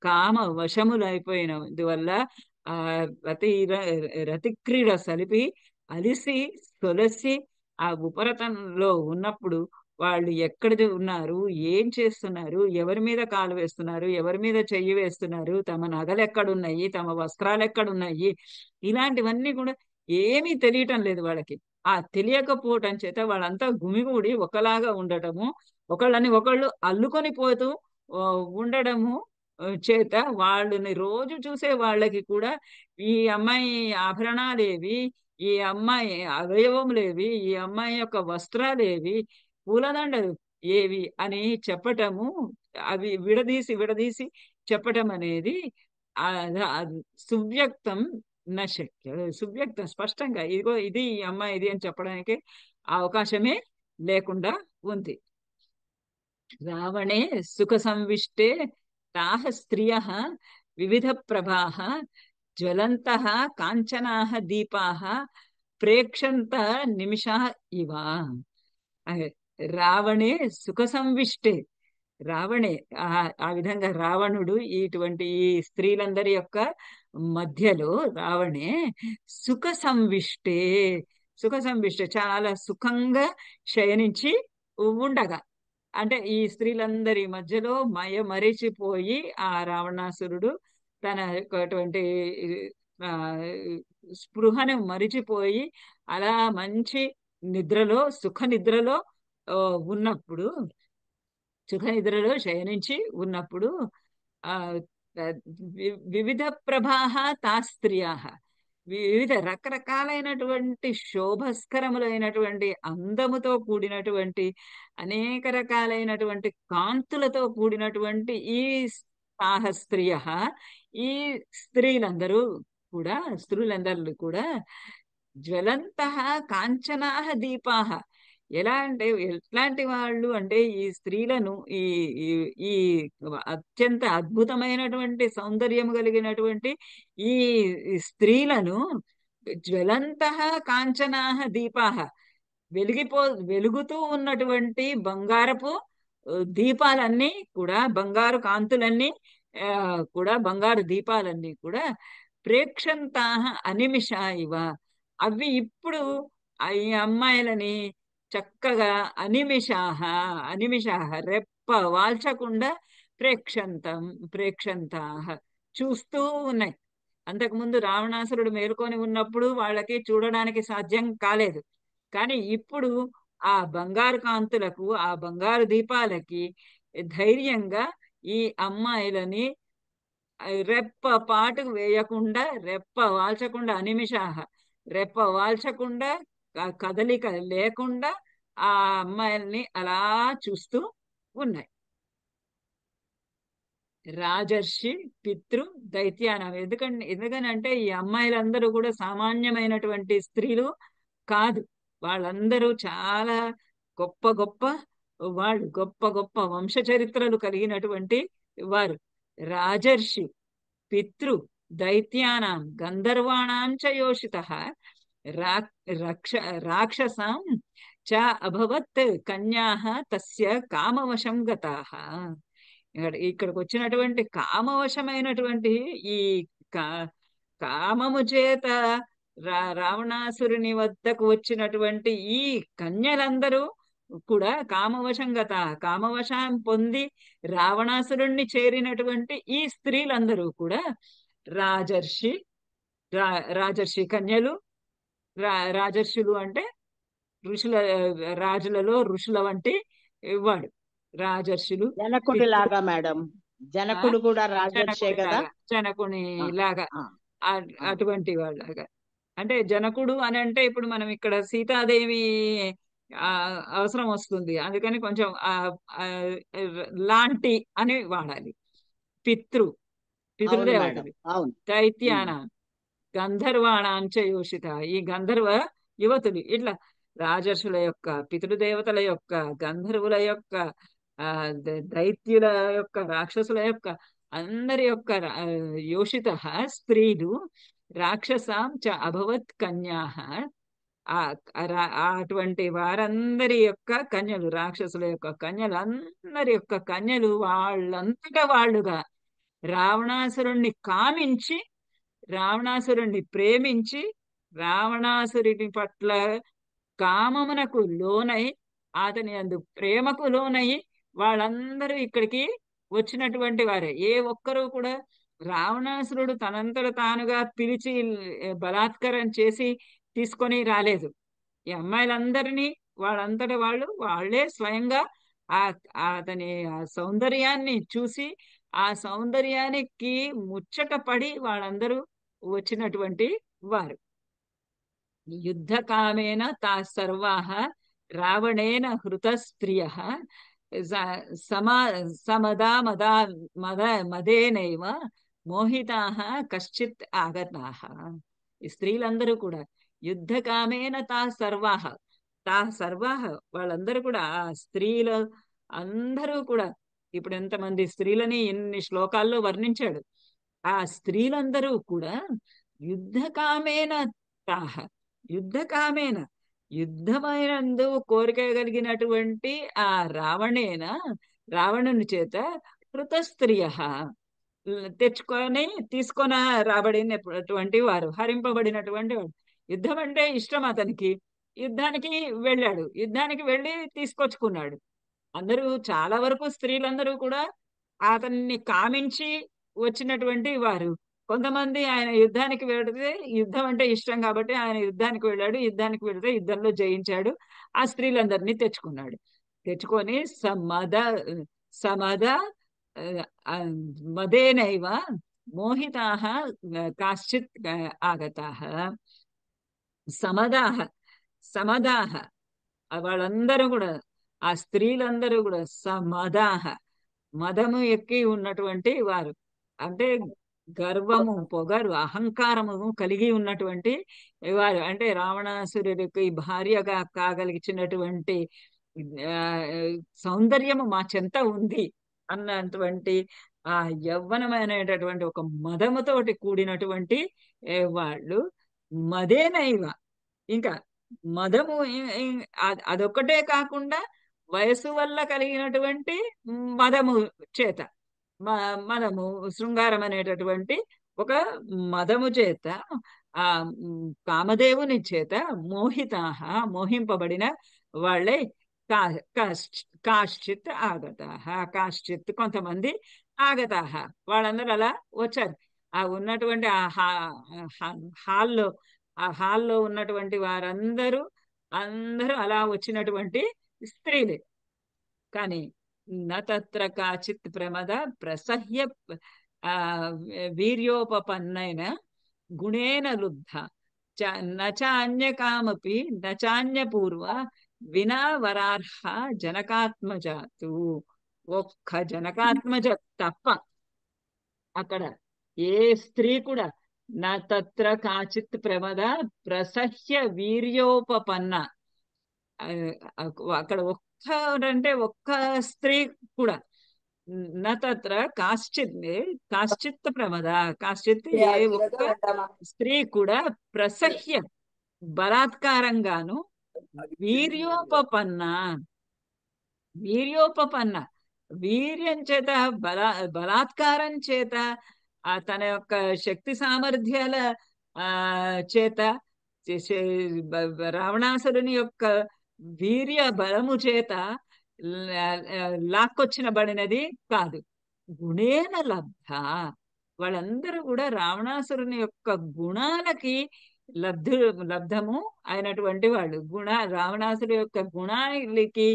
కామ వశములైపోయినందువల్ల ఆ రతిక్రీడ సలిపి అలిసి సొలసి ఆ ఉపరతంలో ఉన్నప్పుడు వాళ్ళు ఎక్కడ ఉన్నారు, ఏం చేస్తున్నారు, ఎవరి మీద కాలు వేస్తున్నారు, ఎవరి మీద చెయ్యి వేస్తున్నారు, తమ నగలు ఎక్కడున్నాయి, తమ వస్త్రాలు ఎక్కడున్నాయి, ఇలాంటివన్నీ కూడా ఏమీ తెలియటం లేదు వాళ్ళకి. ఆ తెలియకపోవటం చేత వాళ్ళంతా గుమిగూడి ఒకలాగా ఉండటము, ఒకళ్ళని ఒకళ్ళు అల్లుకొని పోతూ ఉండడము చేత వాళ్ళని రోజు చూసే వాళ్ళకి కూడా ఈ అమ్మాయి ఆభరణాలేవి, ఈ అమ్మాయి అవయవములేవి, ఈ అమ్మాయి యొక్క వస్త్రాలేవి, పూలదండలు ఏవి అని చెప్పటము, అవి విడదీసి చెప్పటం అనేది ఆ సువ్యక్తం నశక్య. సువ్యక్తం స్పష్టంగా ఇదిగో ఇది ఈ అమ్మాయి ఇది అని చెప్పడానికి అవకాశమే లేకుండా ఉంది. రావణే సుఖ సంవిష్టే తాహ స్త్రియః వివిధ ప్రభాః జ్వలంతః కాంచనాః దీపాః ప్రేక్షంత నిమిషాః ఇవ. రావణే సుఖ సంవిష్టే, రావణే ఆ విధంగా రావణుడు ఇటువంటి ఈ స్త్రీలందరి యొక్క మధ్యలో రావణే సుఖ సంవిష్టే, సుఖ సంవిష్టే చాలా సుఖంగా శయనించి ఉండగా, అంటే ఈ స్త్రీలందరి మధ్యలో మరిచిపోయి ఆ రావణాసురుడు తన యొక్కటువంటి ఆ, స్పృహను మరిచిపోయి అలా మంచి నిద్రలో, సుఖ నిద్రలో ఆ, ఉన్నప్పుడు, సుఖ నిద్రలో శయనించి ఉన్నప్పుడు ఆ వివిధ ప్రభాహ తా స్త్రియాః, వివిధ రకరకాలైనటువంటి శోభస్కరములైనటువంటి అందముతో కూడినటువంటి అనేక రకాలైనటువంటి కాంతులతో కూడినటువంటి ఈ స్త్రియ, ఈ స్త్రీలందరూ కూడా, స్త్రీలందరూ కూడా జ్వలంత కాంచనా దీపాహ, ఎలా అంటే ఎట్లాంటి వాళ్ళు అంటే ఈ స్త్రీలను ఈ ఈ ఈ అత్యంత అద్భుతమైనటువంటి సౌందర్యం కలిగినటువంటి ఈ స్త్రీలను జ్వలంత కాంచనా దీపాహ, వెలిగిపో వెలుగుతూ ఉన్నటువంటి బంగారపు దీపాలన్నీ కూడా, బంగారు కాంతులన్నీ ఆ, కూడా బంగారు దీపాలన్నీ కూడా ప్రేక్షంతాహ అనిమిష ఇవ, అవి ఇప్పుడు ఈ అమ్మాయిలని చక్కగా అనిమిషాహ, అనిమిషాహ రెప్ప వాల్చకుండా ప్రేక్షంతాహ చూస్తూ ఉన్నాయి. అంతకుముందు రావణాసురుడు మేల్కొని ఉన్నప్పుడు వాళ్ళకి చూడడానికి సాధ్యం కాలేదు. కానీ ఇప్పుడు ఆ బంగారు కాంతులకు, ఆ బంగారు దీపాలకి ధైర్యంగా ఈ అమ్మాయిలని రెప్ప పాటుకు వేయకుండా, రెప్ప వాల్చకుండా, అనిమిషాహ రెప్ప వాల్చకుండా, కదలిక లేకుండా ఆ అమ్మాయిల్ని అలా చూస్తూ ఉన్నాయి. రాజర్షి పితృ దైత్యానం, ఎందుకనంటే ఈ అమ్మాయిలందరూ కూడా సామాన్యమైనటువంటి స్త్రీలు కాదు. వాళ్ళందరూ చాలా గొప్ప గొప్ప వాళ్ళు, గొప్ప గొప్ప వంశ చరిత్రలు కలిగినటువంటి వారు. రాజర్షి పితృ దైత్యానాం గంధర్వాణాం చ యోషితః రాక్షసాం చ అభవత్ కన్యాః తస్య కామవశం గతాః. ఇక్కడికి వచ్చినటువంటి కామవశమైనటువంటి ఈ కామము చేత రావణాసురుని వద్దకు వచ్చినటువంటి ఈ కన్యలందరూ కూడా కామవశంగత, కామవశం పొంది రావణాసురుణ్ణి చేరినటువంటి ఈ స్త్రీలందరూ కూడా రాజర్షి, రాజర్షి కన్యలు, రాజర్షులు అంటే ఋషుల, రాజులలో ఋషుల వంటి వాడు. రాజర్షులు జనకుడి లాగా మేడం, జనకుడు కూడా రాజర్షే కదా, జనకుని లాగా అటువంటి వాళ్ళగా. అంటే జనకుడు అని అంటే ఇప్పుడు మనం ఇక్కడ సీతాదేవి అవసరం వస్తుంది, అందుకని కొంచెం లాంటి అని వాడాలి. పితృదేవతలు, దైత్యానం గంధర్వాణాంచ యోషిత, ఈ గంధర్వ యువతులు ఇట్లా రాజర్షుల యొక్క, పితృదేవతల యొక్క, గంధర్వుల యొక్క, దైత్యుల యొక్క, రాక్షసుల యొక్క, అందరి యొక్క యోషిత స్త్రీలు రాక్షసాం చ అభవత్ కన్యాః, అటువంటి వారందరి యొక్క కన్యలు, రాక్షసుల యొక్క కన్యలు, అందరి యొక్క కన్యలు వాళ్ళంతటా వాళ్ళుగా రావణాసురుణ్ణి కామించి, రావణాసురుణ్ణి ప్రేమించి, రావణాసురుని పట్ల కామమునకు లోనై, అతని అందు ప్రేమకు లోనై వాళ్ళందరూ ఇక్కడికి వచ్చినటువంటి వారే. ఏ ఒక్కరూ కూడా రావణాసురుడు తనంతట తానుగా పిలిచి బలాత్కారం చేసి తీసుకొని రాలేదు. ఈ అమ్మాయిలందరినీ వాళ్ళంతట వాళ్ళే స్వయంగా అతని సౌందర్యాన్ని చూసి, ఆ సౌందర్యానికి ముచ్చట పడి వాళ్ళందరూ వచ్చినటువంటి వారు. యుద్ధకామేన తా సర్వాః రావణేన హృత స్త్రియః మదేనైవ మోహితాః కశ్చిత్ ఆగతాః. ఈ స్త్రీలందరూ కూడా యుద్ధకామేన తా సర్వాః, వాళ్ళందరూ కూడా, ఆ స్త్రీలు అందరూ కూడా, ఇప్పుడు ఎంతమంది స్త్రీలని ఎన్ని శ్లోకాల్లో వర్ణించాడు. ఆ స్త్రీలందరూ కూడా యుద్ధకామేన తాహ, యుద్ధకామేన యుద్ధమైనందు కోరిక కలిగినటువంటి ఆ రావణేన రావణుని చేత హృతస్త్రియ తీసుకొని రాబడినటువంటి వారు, హరింపబడినటువంటి వాడు. యుద్ధం అంటే ఇష్టం అతనికి. యుద్ధానికి వెళ్ళాడు, యుద్ధానికి వెళ్ళి తీసుకొచ్చుకున్నాడు. అందరూ చాలా వరకు స్త్రీలందరూ కూడా అతన్ని కామించి వచ్చినటువంటి వారు. కొంతమంది ఆయన యుద్ధానికి వెళితే, యుద్ధం అంటే ఇష్టం కాబట్టి ఆయన యుద్ధానికి వెళ్ళాడు, యుద్ధానికి వెళితే యుద్ధంలో జయించాడు, ఆ స్త్రీలందరినీ తెచ్చుకున్నాడు. తెచ్చుకొని సమద ఆ, మదేనైవ మోహితాః కాశ్చిత్ ఆగతాః సమదాహ సమదాహ వాళ్ళందరూ కూడా, ఆ స్త్రీలందరూ కూడా సమదాహ మదము ఎక్కి ఉన్నటువంటి వారు, అంటే గర్వము, పొగరు, అహంకారము కలిగి ఉన్నటువంటి వారు. అంటే రావణాసురుడికి భార్యగా కాగలిగినటువంటి ఆ, సౌందర్యము మా చెంత ఉంది అన్నటువంటి ఆ యవ్వనమైనటువంటి ఒక మదముతోటి కూడినటువంటి వాళ్ళు. మదేనైవ, ఇంకా మదము అదొక్కటే కాకుండా వయసు వల్ల కలిగినటువంటి మదము చేత, మదము శృంగారం అనేటటువంటి ఒక మదము చేత, ఆ కామదేవుని చేత మోహితాహ మోహింపబడిన వాళ్ళే కాశ్చిత్ ఆగతాహ, కాశ్చిత్ కొంతమంది ఆగతాహ వాళ్ళందరూ అలా వచ్చారు. ఆ ఉన్నటువంటి హాల్లో ఆ హాల్లో ఉన్నటువంటి వారందరూ అందరూ అలా వచ్చినటువంటి స్త్రీలే. కానీ నత్ర కాచిత్ ప్రమద ప్రసహ్య ఆ వీర్యోపపన్నైన గుణేన లుబ్ధ నచాన్యకామపి నచాన్యపూర్వ వినా వరార్హ జనకాత్మజాతు. ఒక్క జనకాత్మజ తప్ప అక్కడ ఏ స్త్రీ కూడా నా తత్ర కాచిత్ ప్రమద ప్రసహ్య వీర్యోపపన్న, అక్కడ అంటే ఒక్క స్త్రీ కూడా నా తత్ర కాశ్చిత్ ప్రమద, కాశ్చిత్ ఏ ఒక్క స్త్రీ కూడా ప్రసహ్య బలాత్కారంగాను వీర్యోపపన్న వీర్యం చేత బలాత్కారం చేత తన యొక్క శక్తి సామర్థ్యాల చేత రావణాసురుని యొక్క వీర్య బలము చేత లాక్కొచ్చిన బడినది కాదు. గుణేన లబ్ధ, వాళ్ళందరూ కూడా రావణాసురుని యొక్క గుణాలకి లబ్ధము అయినటువంటి వాళ్ళు. రావణాసురు యొక్క గుణాలకి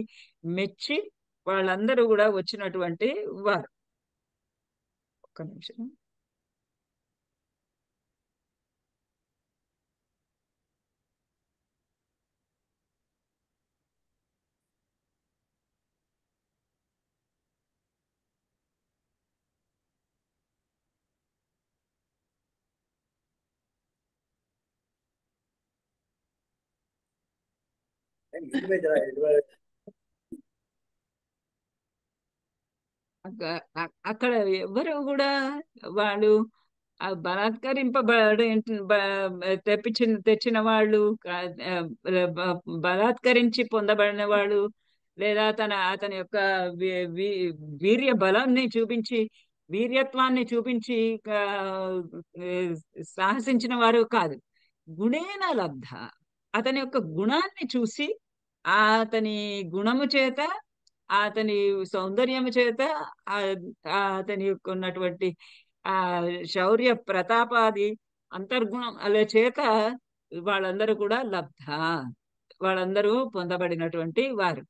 మెచ్చి వాళ్ళందరూ కూడా వచ్చినటువంటి వారు. ఒక్క నిమిషం. అక్కడ ఎవరు కూడా వాళ్ళు తెచ్చిన వాళ్ళు, బలాత్కరించి పొందబడిన వాళ్ళు, లేదా అతని యొక్క వీర్య బలాన్ని చూపించి, వీర్యత్వాన్ని చూపించి సాహసించిన వారు కాదు. గుణేన లబ్ధ, అతని యొక్క గుణాన్ని చూసి, అతని గుణము చేత, అతని సౌందర్యము చేత, అతని యొక్క ఉన్నటువంటి ఆ శౌర్య ప్రతాపాది అంతర్గుణం అలా చేత వాళ్ళందరూ కూడా లబ్ధ, వాళ్ళందరూ పొందబడినటువంటి వారు.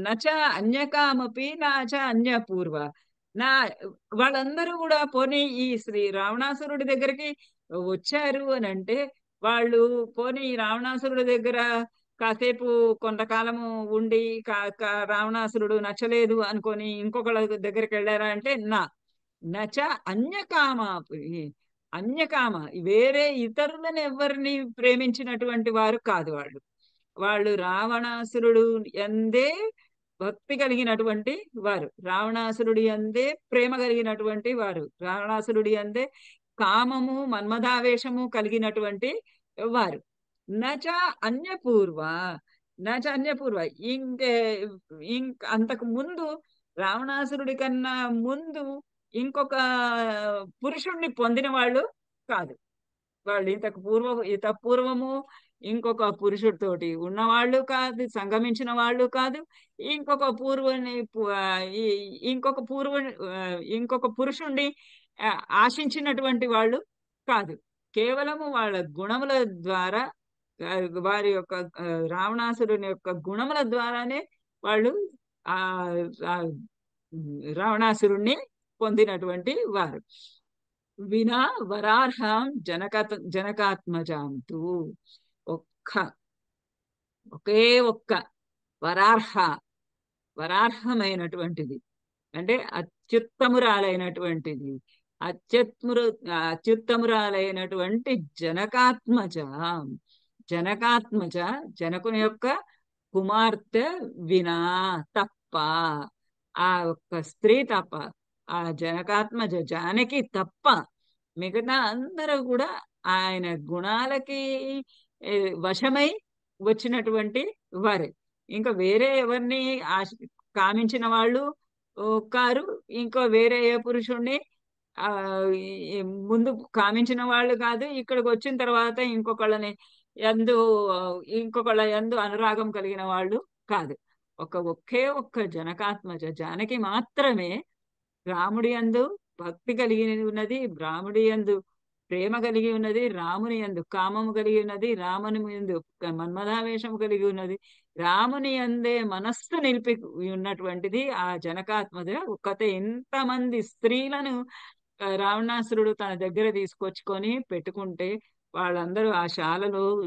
నచ అన్యకామపి నాచ అన్యపూర్వ, వాళ్ళందరూ కూడా పోనీ ఈ శ్రీ రావణాసురుడి దగ్గరికి వచ్చారు అని అంటే, వాళ్ళు పోనీ రావణాసురుడి దగ్గర కాసేపు కొంతకాలము ఉండి రావణాసురుడు నచ్చలేదు అనుకొని ఇంకొకళ్ళ దగ్గరికి వెళ్ళారా అంటే నచ అన్యకామ వేరే ఇతరులను ఎవరిని ప్రేమించినటువంటి వారు కాదు వాళ్ళు రావణాసురుడు ఎందే భక్తి కలిగినటువంటి వారు, రావణాసురుడి అందే ప్రేమ కలిగినటువంటి వారు, రావణాసురుడి అందే కామము మన్మథావేశము కలిగినటువంటి వారు. నచ అన్యపూర్వ, నాచాన్యపూర్వ ఇంకే అంతకు ముందు రావణాసురుడి కన్నా ముందు ఇంకొక పురుషుణ్ణి పొందిన వాళ్ళు కాదు. వాళ్ళు ఇంత పూర్వము ఇంకొక పురుషుడితోటి ఉన్నవాళ్ళు కాదు, సంగమించిన వాళ్ళు కాదు. ఇంకొక పూర్వుని పు- ఆ, ఇంకొక ఇంకొక పురుషుణ్ణి ఆ, ఆశించినటువంటి వాళ్ళు కాదు. కేవలము వాళ్ళ గుణముల ద్వారా, ఆ, వారి యొక్క రావణాసురుని యొక్క గుణముల ద్వారానే వాళ్ళు ఆ ఆ, రావణాసురుణ్ణి పొందినటువంటి వారు. వినా వరార్హం జనకాత్మజాంతు. ఒక్క ఒకే ఒక్క వరార్హ వరార్హమైనటువంటిది అంటే అత్యుత్తమురాలైనటువంటిది, అత్యుత్తమురు అత్యుత్తమురాలైనటువంటి జనకాత్మజ. జనకాత్మజ జనకుని యొక్క కుమార్తె వినా తప్ప, ఆ ఒక్క స్త్రీ తప్ప, ఆ జనకాత్మజ జానకి తప్ప మిగతా అందరూ కూడా ఆయన గుణాలకి ఏ, వశమై వచ్చినటువంటి వారే. ఇంకా వేరే ఎవరిని ఆశ కామించిన వాళ్ళు ఓ, కారు. ఇంకో వేరే ఏ పురుషుణ్ణి ఆ ఈ ముందు కామించిన వాళ్ళు కాదు. ఇక్కడికి వచ్చిన తర్వాత ఎందు ఇంకొకళ్ళ ఎందు అనురాగం కలిగిన వాళ్ళు కాదు. ఒకే ఒక్క జనకాత్మజ జానకి మాత్రమే రాముడి యందు భక్తి కలిగి ఉన్నది, రాముడి యందు ప్రేమ కలిగి ఉన్నది, రాముని యందు కామము కలిగి ఉన్నది, రాముని యందు మన్మథావేశము కలిగి ఉన్నది, రాముని యందే మనస్సు నిలిపి ఉన్నటువంటిది ఆ జనకాత్మజ ఒక్కతే. ఎంతమంది స్త్రీలను రావణాసురుడు తన దగ్గర తీసుకొచ్చుకొని పెట్టుకుంటే వాళ్ళందరూ ఆ శాలలో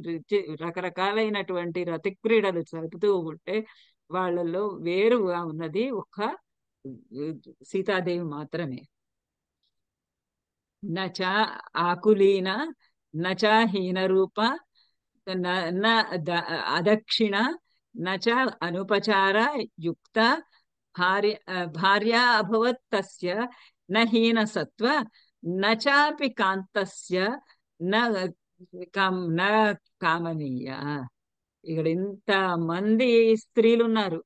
రకరకాలైనటువంటి రతిక్రీడలు జరుపుతూ ఉంటే వాళ్ళల్లో వేరుగా ఉన్నది ఒక్క సీతాదేవి మాత్రమే. నచ ఆకులీన నచ హీన రూప అదక్షిణ నచ అనుపచార యుక్త భార్యా అభవత్ తస్య న హీన సత్వ నచాపి కాంతస్య న కామనీయ. ఇక్కడ ఇంత మంది స్త్రీలు ఉన్నారు,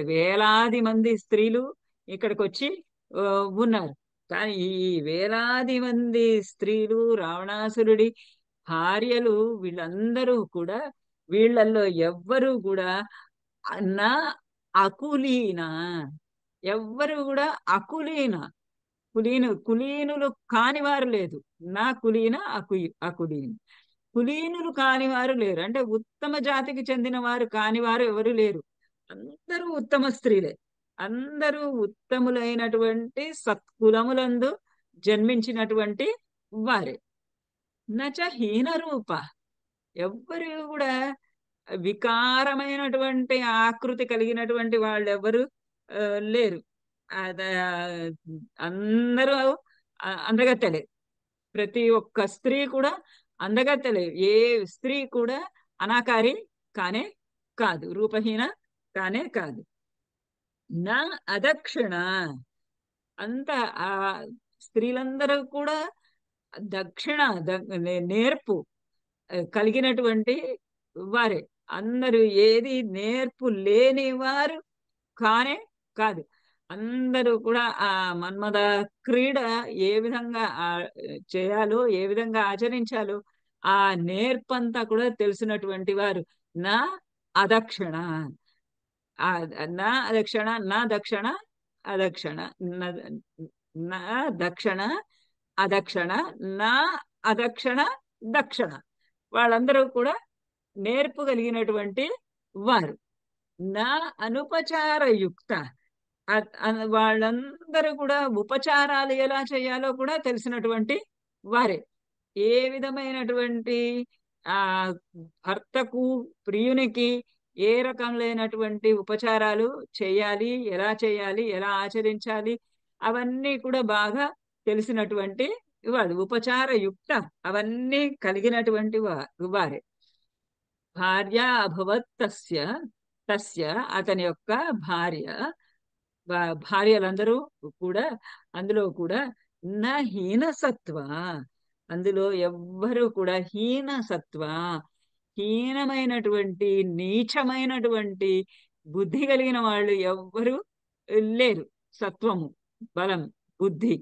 వేలాది మంది స్త్రీలు ఇక్కడికి వచ్చి ఉన్నారు. కానీ ఈ వేలాది మంది స్త్రీలు రావణాసురుడి భార్యలు వీళ్ళందరూ కూడా, వీళ్ళల్లో ఎవ్వరూ కూడా నా అకులీన, ఎవ్వరు కూడా అకులీన కులీనులు కానివారు లేదు. నా కులీన అకులీన కులీనులు కానివారు లేరు. అంటే ఉత్తమ జాతికి చెందిన వారు కానివారు ఎవరు లేరు. అందరూ ఉత్తమ స్త్రీలే, అందరూ ఉత్తములైనటువంటి సత్కులములందు జన్మించినటువంటి వారే. నచ హీన రూప, ఎవ్వరు కూడా వికారమైనటువంటి ఆకృతి కలిగినటువంటి వాళ్ళు ఎవరు లేరు. అందరూ అందగత్తెలే. ప్రతి ఒక్క స్త్రీ కూడా అందగత్తెలే. ఏ స్త్రీ కూడా అనాకారి కానే కాదు, రూపహీన కానే కాదు. నా అదక్షిణ, అంత ఆ స్త్రీలందరూ కూడా దక్షిణ నేర్పు కలిగినటువంటి వారే. అందరూ ఏది నేర్పు లేని వారు కానే కాదు. అందరూ కూడా ఆ మన్మథ క్రీడ ఏ విధంగా చేయాలో, ఏ విధంగా ఆచరించాలో ఆ నేర్పంతా కూడా తెలిసినటువంటి వారు. నా అదక్షిణ, నా అదక్షిణ, నా దక్షిణ అదక్షిణ, నా దక్షిణ అదక్షిణ, నా అదక్షిణ దక్షిణ. వాళ్ళందరూ కూడా నేర్పు కలిగినటువంటి వారు. నా అనుపచార యుక్త, వాళ్ళందరూ కూడా ఉపచారాలు ఎలా చేయాలో కూడా తెలిసినటువంటి వారే. ఏ విధమైనటువంటి ఆ భర్తకు ప్రియునికి ఏ రకములైనటువంటి ఉపచారాలు చేయాలి, ఎలా ఆచరించాలి, అవన్నీ కూడా బాగా తెలిసినటువంటి వారు. ఉపచార యుక్త అవన్నీ కలిగినటువంటి వారే. భార్య అభవత్ తస్య, అతని యొక్క భార్యలందరూ కూడా, అందులో కూడా నా హీన సత్వ, అందులో ఎవ్వరూ కూడా హీన సత్వ హీనమైనటువంటి నీచమైనటువంటి బుద్ధి కలిగిన వాళ్ళు ఎవ్వరు లేరు. సత్వము, బలం, బుద్ధి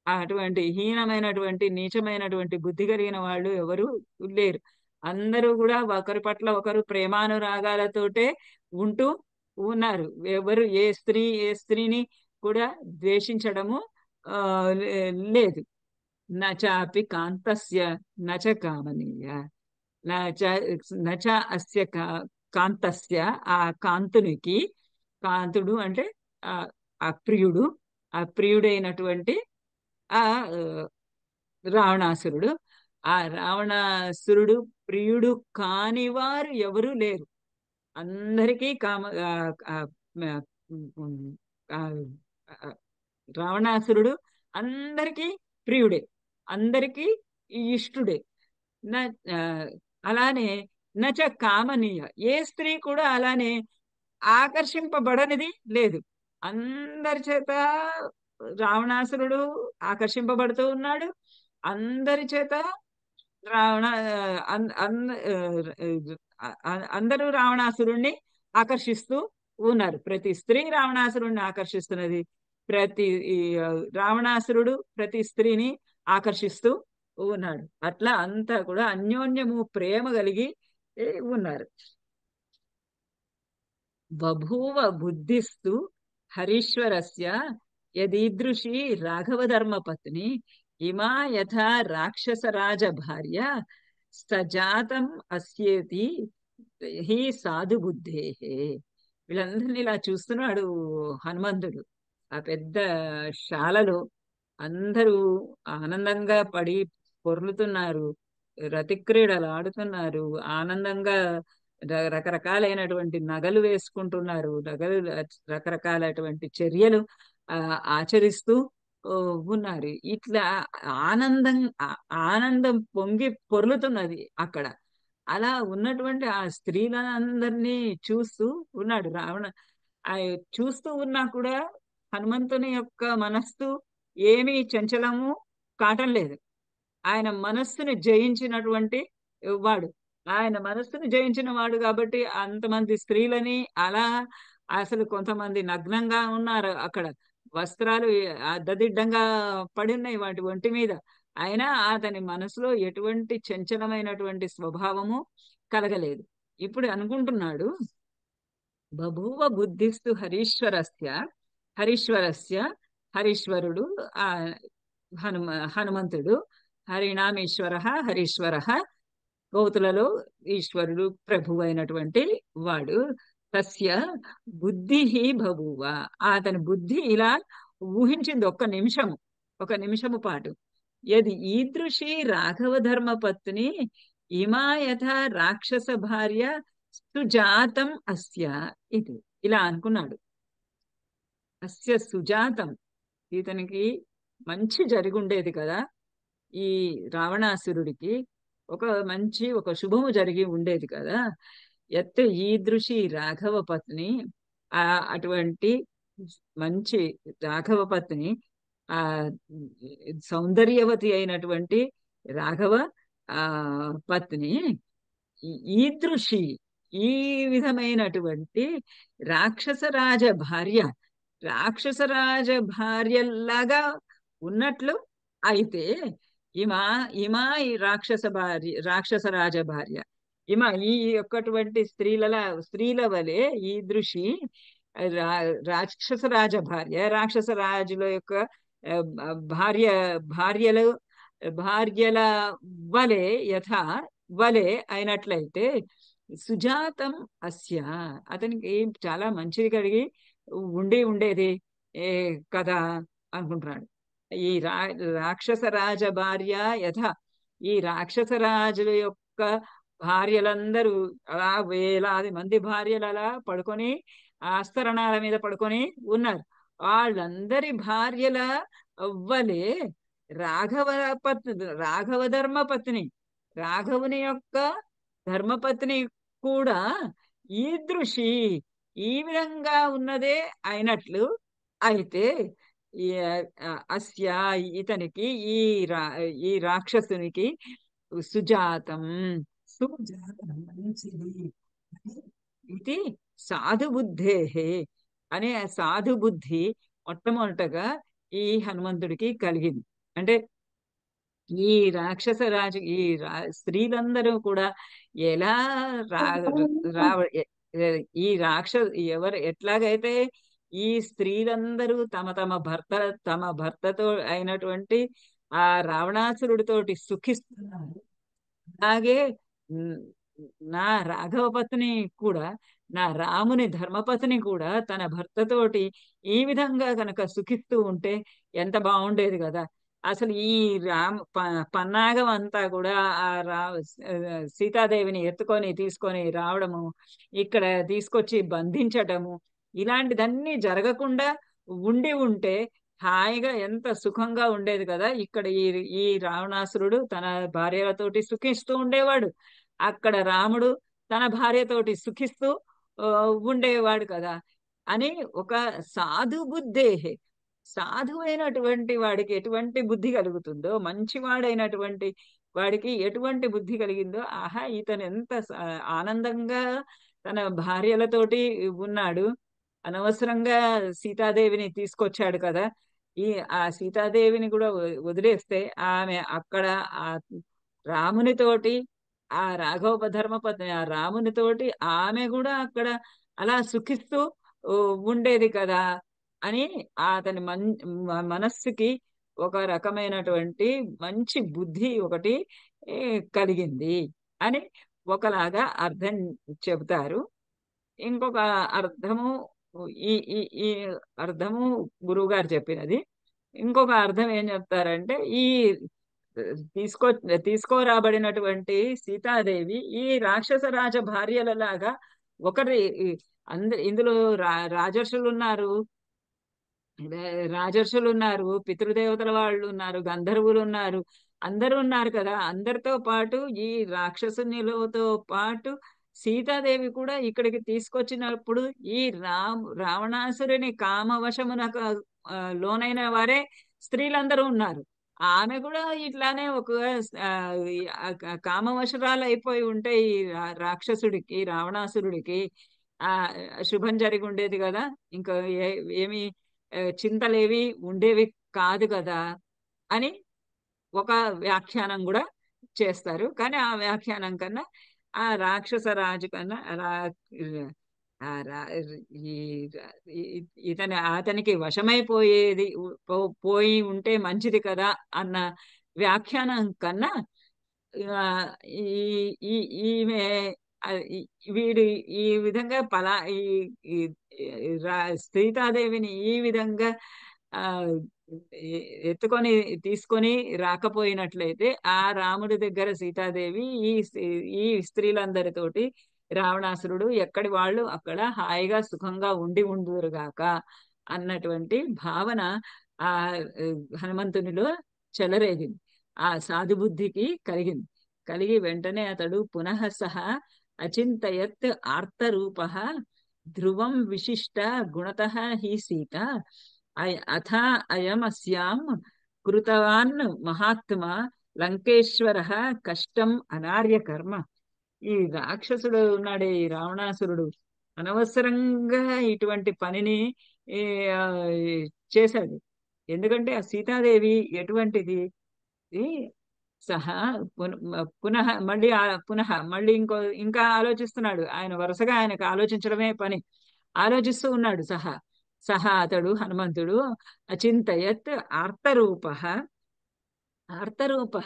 అటువంటి హీనమైనటువంటి నీచమైనటువంటి బుద్ధి కలిగిన వాళ్ళు ఎవరు లేరు. అందరూ కూడా ఒకరి పట్ల ఒకరు ప్రేమానురాగాలతోటే ఉంటూ ఉన్నారు. ఎవరు ఏ స్త్రీని కూడా ద్వేషించడము లేదు. నచాపి కాంతస్య నచ కామనీయ నచ అస్య కాంతస్య, ఆ కాంతునికి, కాంతుడు అంటే అప్రియుడు, అప్రియుడైనటువంటి ఆ రావణాసురుడు, ఆ రావణాసురుడు ప్రియుడు కాని వారు ఎవరు లేరు. అందరికీ రావణాసురుడు అందరికీ ప్రియుడే, అందరికీ ఇష్టుడే. అలానే నచ కామనీయ, ఏ స్త్రీ కూడా అలానే ఆకర్షింపబడనిది లేదు. అందరి చేత రావణాసురుడు ఆకర్షింపబడుతూ ఉన్నాడు. అందరి చేత అందరూ రావణాసురుణ్ణి ఆకర్షిస్తూ ఉన్నారు. ప్రతి స్త్రీ రావణాసురుణ్ణి ఆకర్షిస్తున్నది. ప్రతి రావణాసురుడు ప్రతి స్త్రీని ఆకర్షిస్తూ ఉన్నాడు. అట్లా అంతా కూడా అన్యోన్యము ప్రేమ కలిగి ఉన్నారు. బభూవ బుద్ధిస్తు హరీశ్వరస్య యదీదృశీ రాఘవ ధర్మపత్ని ఇమా యథా రాక్షసరాజ భార్య సజాతం అస్యేతి హి సాధు బుద్ధే. వీళ్ళందరినీ ఇలా చూస్తున్నాడు హనుమంతుడు. ఆ పెద్ద శాలలో అందరూ ఆనందంగా పడి పొర్లుతున్నారు, రతిక్రీడలు ఆడుతున్నారు, ఆనందంగా రకరకాలైనటువంటి నగలు వేసుకుంటున్నారు, రకరకాలైనటువంటి చర్యలు ఆచరిస్తూ ఉన్నారు. ఇట్లా ఆనందం పొంగి పొర్లుతున్నది అక్కడ. అలా ఉన్నటువంటి ఆ స్త్రీలందరినీ చూస్తూ ఉన్నాడు రావణ. చూస్తూ ఉన్నా కూడా హనుమంతుని యొక్క మనస్సు ఏమీ చంచలము కావటం లేదు. ఆయన మనస్సుని జయించినటువంటి వాడు, ఆయన మనస్సుని జయించిన వాడు కాబట్టి అంతమంది స్త్రీలని అలా, అసలు కొంతమంది నగ్నంగా ఉన్నారు అక్కడ, వస్త్రాలు దదిడ్డంగా పడి ఉన్నాయి వాటి ఒంటి మీద. అయినా అతని మనసులో ఎటువంటి చంచలమైనటువంటి స్వభావము కలగలేదు. ఇప్పుడు అనుకుంటున్నాడు, బభూవ బుద్ధిస్తు హరీశ్వరస్య, హరీశ్వరుడు ఆ హనుమంతుడు, హరినామీశ్వర హరీశ్వర, గౌతులలో ఈశ్వరుడు ప్రభు అయినటువంటి వాడు. తస్య బుద్ధి బభూవ, అతని బుద్ధి ఇలా ఊహించింది ఒక నిమిషము పాటు. యది ఈదృశీ రాఘవ ధర్మపత్ని ఇమా యథా రాక్షస భార్య సుజాతం అస్య, ఇది ఇలా అనుకున్నాడు. అస్య సుజాతం, ఇతనికి మంచి జరిగి ఉండేది కదా, ఈ రావణాసురుడికి ఒక శుభము జరిగి ఉండేది కదా. ఎత్ ఈదృశి రాఘవ పత్ని, అటువంటి మంచి రాఘవ పత్ని, ఆ సౌందర్యవతి అయినటువంటి రాఘవ పత్ని, ఈదృశి ఈ విధమైనటువంటి రాక్షసరాజ భార్యలాగా ఉన్నట్లు అయితే, ఇమా ఈ రాక్షసరాజ భార్య, ఈ యొక్కటువంటి స్త్రీల వలె ఈ దృషి రాక్షసరాజ భార్య, రాక్షసరాజుల యొక్క భార్యల వలె వలె అయినట్లయితే సుజాతం అస్య, అతనికి చాలా మంచిది కలిగి ఉండేది కదా అనుకుంటున్నాడు. ఈ రాక్షసరాజ భార్య ఈ రాక్షసరాజుల యొక్క భార్యలందరూ అలా వేలాది మంది భార్యలు అలా పడుకొని ఆస్తరణాల మీద పడుకొని ఉన్నారు. వాళ్ళందరి భార్యల వలె రాఘవ ధర్మపత్ని, రాఘవుని యొక్క ధర్మపత్ని కూడా ఈదృశి ఈ విధంగా ఉన్నదే అయినట్లు అయితే, అస్య ఇతనికి ఈ రాక్షసునికి సుజాతం మంచిది ఇది సాధు బుద్ధే అనే సాధు బుద్ధి మొట్టమొదటగా ఈ హనుమంతుడికి కలిగింది. అంటే ఈ రాక్షస రాజు స్త్రీలందరూ కూడా ఎలా రా రావ ఎ- ఈ ఎట్లాగైతే ఈ స్త్రీలందరూ తమ భర్తతో అయినటువంటి ఆ రావణాసురుడితోటి సుఖిస్తున్నారు. అలాగే ఉమ్, నా రాఘవ పత్ని కూడా, నా రాముని ధర్మపత్ని కూడా తన భర్తతోటి ఈ విధంగా గనక సుఖిస్తూ ఉంటే ఎంత బాగుండేది కదా. అసలు ఈ పన్నాగం అంతా కూడా ఆ సీతాదేవిని తీసుకొని రావడము, ఇక్కడ తీసుకొచ్చి బంధించటము, ఇలాంటిదన్నీ జరగకుండా ఉండి ఉంటే హాయిగా ఎంత సుఖంగా ఉండేది కదా. ఇక్కడ ఈ ఈ రావణాసురుడు తన భార్యలతోటి సుఖిస్తూ ఉండేవాడు, అక్కడ రాముడు తన భార్యతోటి సుఖిస్తూ ఆ, ఉండేవాడు కదా అని ఒక సాధు బుద్ధే. సాధువైనటువంటి వాడికి ఎటువంటి బుద్ధి కలుగుతుందో, మంచివాడైనటువంటి వాడికి ఎటువంటి బుద్ధి కలిగిందో, ఆహా ఇతను ఎంత ఆనందంగా తన భార్యలతోటి ఉన్నాడు, అనవసరంగా సీతాదేవిని తీసుకొచ్చాడు కదా. ఈ సీతాదేవిని కూడా వదిలేస్తే ఆమె అక్కడ ఆ రామునితోటి, ఆ రాఘవ ధర్మపత్ని ఆ రామునితోటి ఆమె కూడా అక్కడ అలా సుఖిస్తూ ఊ, ఉండేది కదా అని అతని మనస్సుకి ఒక రకమైనటువంటి మంచి బుద్ధి ఒకటి ఏ, కలిగింది అని ఒకలాగా అర్థం చెబుతారు. ఇంకొక అర్థము ఈ ఈ ఈ అర్థము గురువు గారు చెప్పినది. ఇంకొక అర్థం ఏం చెప్తారంటే, ఈ తీసుకో తీసుకోరాబడినటువంటి సీతాదేవి ఈ రాక్షస రాజ భార్యలలాగా ఒకరి ఇందులో రాజర్షులు ఉన్నారు, పితృదేవతల వాళ్ళు ఉన్నారు, గంధర్వులు ఉన్నారు, అందరూ ఉన్నారు కదా. అందరితో పాటు ఈ రాక్షసునిలతో పాటు సీతాదేవి కూడా ఇక్కడికి తీసుకొచ్చినప్పుడు ఈ రావణాసురుని కామవశమునకు లోనైన వారే స్త్రీలందరూ ఉన్నారు. ఆమె కూడా ఇట్లానే ఒక ఆ, కామవశురాలు అయిపోయి ఉంటే ఈ రాక్షసుడికి, రావణాసురుడికి ఆ శుభం జరిగి ఉండేది కదా. ఇంకా ఏమి చింతలేవి ఉండేవి కాదు కదా అని ఒక వ్యాఖ్యానం కూడా చేస్తారు. కానీ ఆ వ్యాఖ్యానం కన్నా ఆ రాక్షస రాజు కన్నా ఆ రా- ఈ అతనికి వశమైపోయేది పోయి ఉంటే మంచిది కదా అన్న వ్యాఖ్యానం కన్నా ఆ, ఈ ఈ ఈమె ఆ, వీడు ఈ విధంగా ఈ సీతాదేవిని ఈ విధంగా ఆ ఎత్తుకొని తీసుకొని రాకపోయినట్లయితే ఆ రాముడి దగ్గర సీతాదేవి ఈ స్త్రీలందరితోటి రావణాసురుడు ఎక్కడి వాళ్ళు అక్కడ హాయిగా సుఖంగా ఉండురుగాక అన్నటువంటి భావన ఆ హనుమంతునిలో చెలరేగింది, ఆ సాధుబుద్ధికి కలిగింది. కలిగి వెంటనే అతడు పునః సహ అచింతయత్ ఆర్తరూప ధ్రువం విశిష్ట గుణత హి సీత అథ అయమస్యాం కృతవాన్ మహాత్మా లంకేశ్వర కష్టం అనార్య కర్మ. ఈ రాక్షసుడు ఉన్నాడే, ఈ రావణాసురుడు అనవసరంగా ఇటువంటి పనిని ఈ, ఆ, చేశాడు. ఎందుకంటే ఆ సీతాదేవి ఎటువంటిది, ఈ సహా పునః మళ్ళీ ఇంకా ఆలోచిస్తున్నాడు. ఆయన వరుసగా ఆయనకు ఆలోచించడమే పని. ఆలోచిస్తూ ఉన్నాడు అతడు హనుమంతుడు అచింతయత్ ఆర్తరూప ఆర్తరూప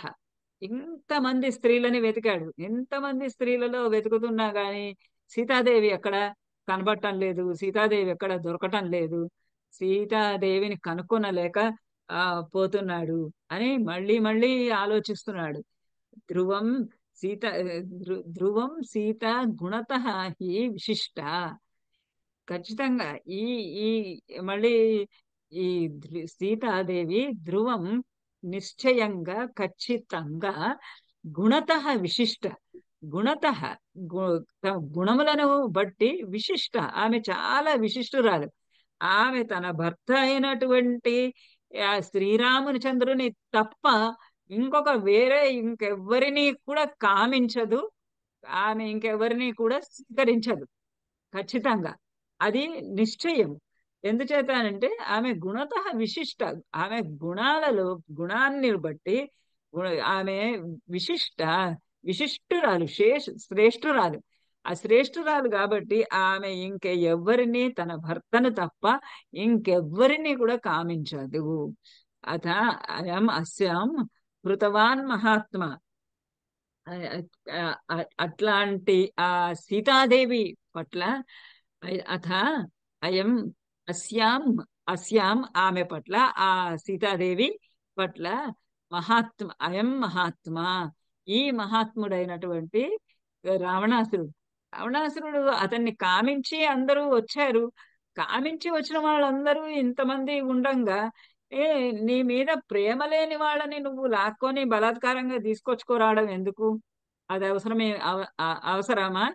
ఇంతమంది స్త్రీలని వెతికాడు. ఎంతమంది స్త్రీలలో వెతుకుతున్నా గాని సీతాదేవి ఎక్కడ కనబడటం లేదు, సీతాదేవి ఎక్కడ దొరకటం లేదు, సీతాదేవిని కనుక్కొనలేక పోతున్నాడు అని మళ్ళీ మళ్ళీ ఆలోచిస్తున్నాడు. ధ్రువం సీత ధ్రువం సీత గుణత హి విశిష్ట. ఖచ్చితంగా ఈ ఈ మళ్ళీ ఈ సీతాదేవి ధ్రువం నిశ్చయంగా, ఖచ్చితంగా గుణత విశిష్ట. గుణత గుణములను బట్టి విశిష్ట, ఆమె చాలా విశిష్టురాలు. ఆమె తన భర్త అయినటువంటి ఆ శ్రీరాముని చంద్రుని తప్ప ఇంకొకరిని కూడా కామించదు, ఆమె ఇంకెవరిని కూడా స్వీకరించదు ఖచ్చితంగా. అది నిశ్చయం. ఎందుచేత అనంటే ఆమె గుణతః విశిష్ట. ఆమె గుణాలలో గుణాన్ని బట్టి ఆమె విశిష్ట, విశిష్టురాలు, శ్రేష్ఠురాలు. ఆ శ్రేష్ఠురాలు కాబట్టి ఆమె ఎవ్వరిని తన భర్తను తప్ప ఇంకెవ్వరిని కూడా కామించదు. అథ అయం అస్యాం కృతవాన్ మహాత్మా. అట్లాంటి ఆ సీతాదేవి పట్ల అథ అయం అస్యాం అస్యాం ఆమె పట్ల, ఆ సీతాదేవి పట్ల అయం మహాత్మా, ఈ మహాత్ముడైనటువంటి రావణాసురుడు. రావణాసురుడు అతన్ని కామించి అందరూ వచ్చారు. కామించి వచ్చిన వాళ్ళందరూ ఇంతమంది ఉండంగా నీ మీద ప్రేమ లేని వాళ్ళని నువ్వు లాక్కొని బలాత్కారంగా తీసుకొచ్చుకోరావడం ఎందుకు? అది అవసరమా?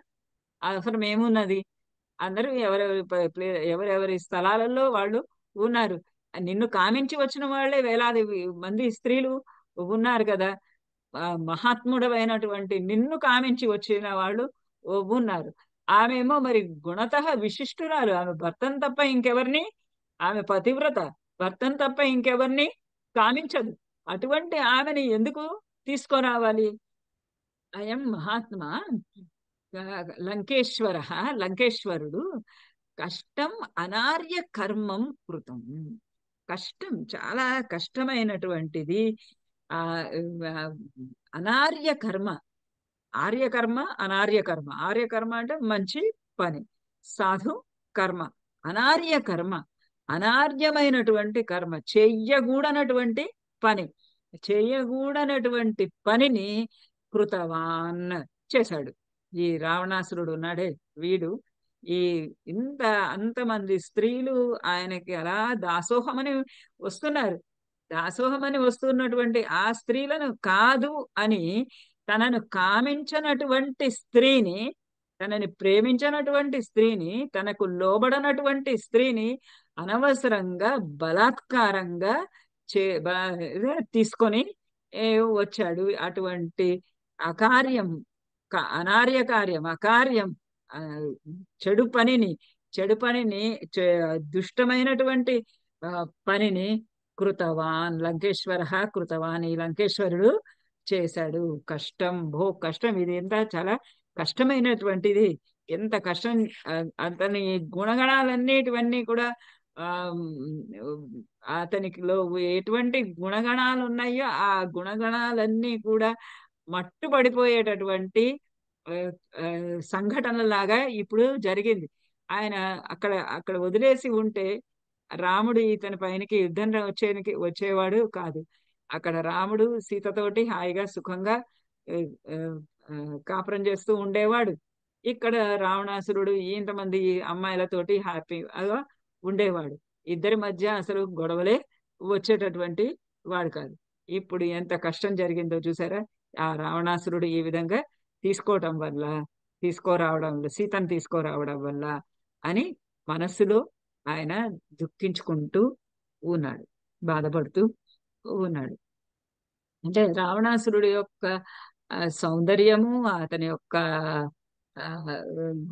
అవసరం ఏమున్నది? అందరూ ఎవరెవరి స్థలాలలో వాళ్ళు ఉన్నారు. నిన్ను కామించి వచ్చిన వాళ్ళే వేలాది మంది స్త్రీలు ఉన్నారు కదా. మహాత్ముడమైనటువంటి నిన్ను కామించి వచ్చిన వాళ్ళు ఉన్నారు. ఆమెమో మరి గుణతః విశిష్టురాలు. ఆమె భర్తను తప్ప ఇంకెవరిని, ఆమె పతివ్రత, భర్తను తప్ప ఇంకెవరిని కామించదు. అటువంటి ఆమెని ఎందుకు తీసుకురావాలి? అయం మహాత్మా లంకేశ్వరుడు కష్టం అనార్య కర్మం కృతం. కష్టం, చాలా కష్టమైనటువంటిది ఆ అనార్య కర్మ. ఆర్యకర్మ, అనార్య కర్మ. ఆర్యకర్మ అంటే మంచి పని, సాధు కర్మ. అనార్య కర్మ, అనార్యమైనటువంటి కర్మ, చెయ్యకూడనటువంటి పని, చెయ్యకూడనటువంటి పనిని కృతవాన్ చేశాడు. ఈ రావణాసురుడు ఉన్నాడే వీడు, ఈ అంతమంది స్త్రీలు ఆయనకి అలా దాసోహమని వస్తున్నారు. దాసోహమని వస్తున్నటువంటి ఆ స్త్రీలను కాదు అని, తనను కామించనటువంటి స్త్రీని, తనని ప్రేమించినటువంటి స్త్రీని, తనకు లోబడనటువంటి స్త్రీని అనవసరంగా బలాత్కారంగా తీసుకొని వచ్చాడు. అటువంటి అకార్యం, అనార్య కార్యం, అకార్యం, చెడు పనిని దుష్టమైనటువంటి పనిని కృతవాన్ కృతవాన్, ఈ లంకేశ్వరుడు చేశాడు. కష్టం, కష్టం. ఇది ఎంత చాలా కష్టమైనటువంటిది. ఎంత కష్టం. అతని గుణగణాలన్నిటివన్నీ కూడా అతనికిలో ఎటువంటి గుణగణాలు ఉన్నాయో ఆ గుణగణాలన్నీ కూడా మట్టుపడిపోయేటటువంటి సంఘటనలాగా ఇప్పుడు జరిగింది. ఆయన అక్కడ వదిలేసి ఉంటే రాముడు ఇతని పైనకి యుద్ధం వచ్చేవాడు కాదు. అక్కడ రాముడు సీతతోటి హాయిగా సుఖంగా కాపురం చేస్తూ ఉండేవాడు. ఇక్కడ రావణాసురుడు ఇంతమంది అమ్మాయిలతోటి హ్యాపీగా ఉండేవాడు. ఇద్దరి మధ్య అసలు గొడవలే వచ్చేటటువంటి వాడు కాదు. ఇప్పుడు ఎంత కష్టం జరిగిందో చూసారా? ఆ రావణాసురుడు ఈ విధంగా సీతను తీసుకురావడం వల్ల అని మనస్సులో ఆయన దుఃఖించుకుంటూ ఉన్నాడు, బాధపడుతూ ఉన్నాడు. అంటే రావణాసురుడి యొక్క సౌందర్యము, అతని యొక్క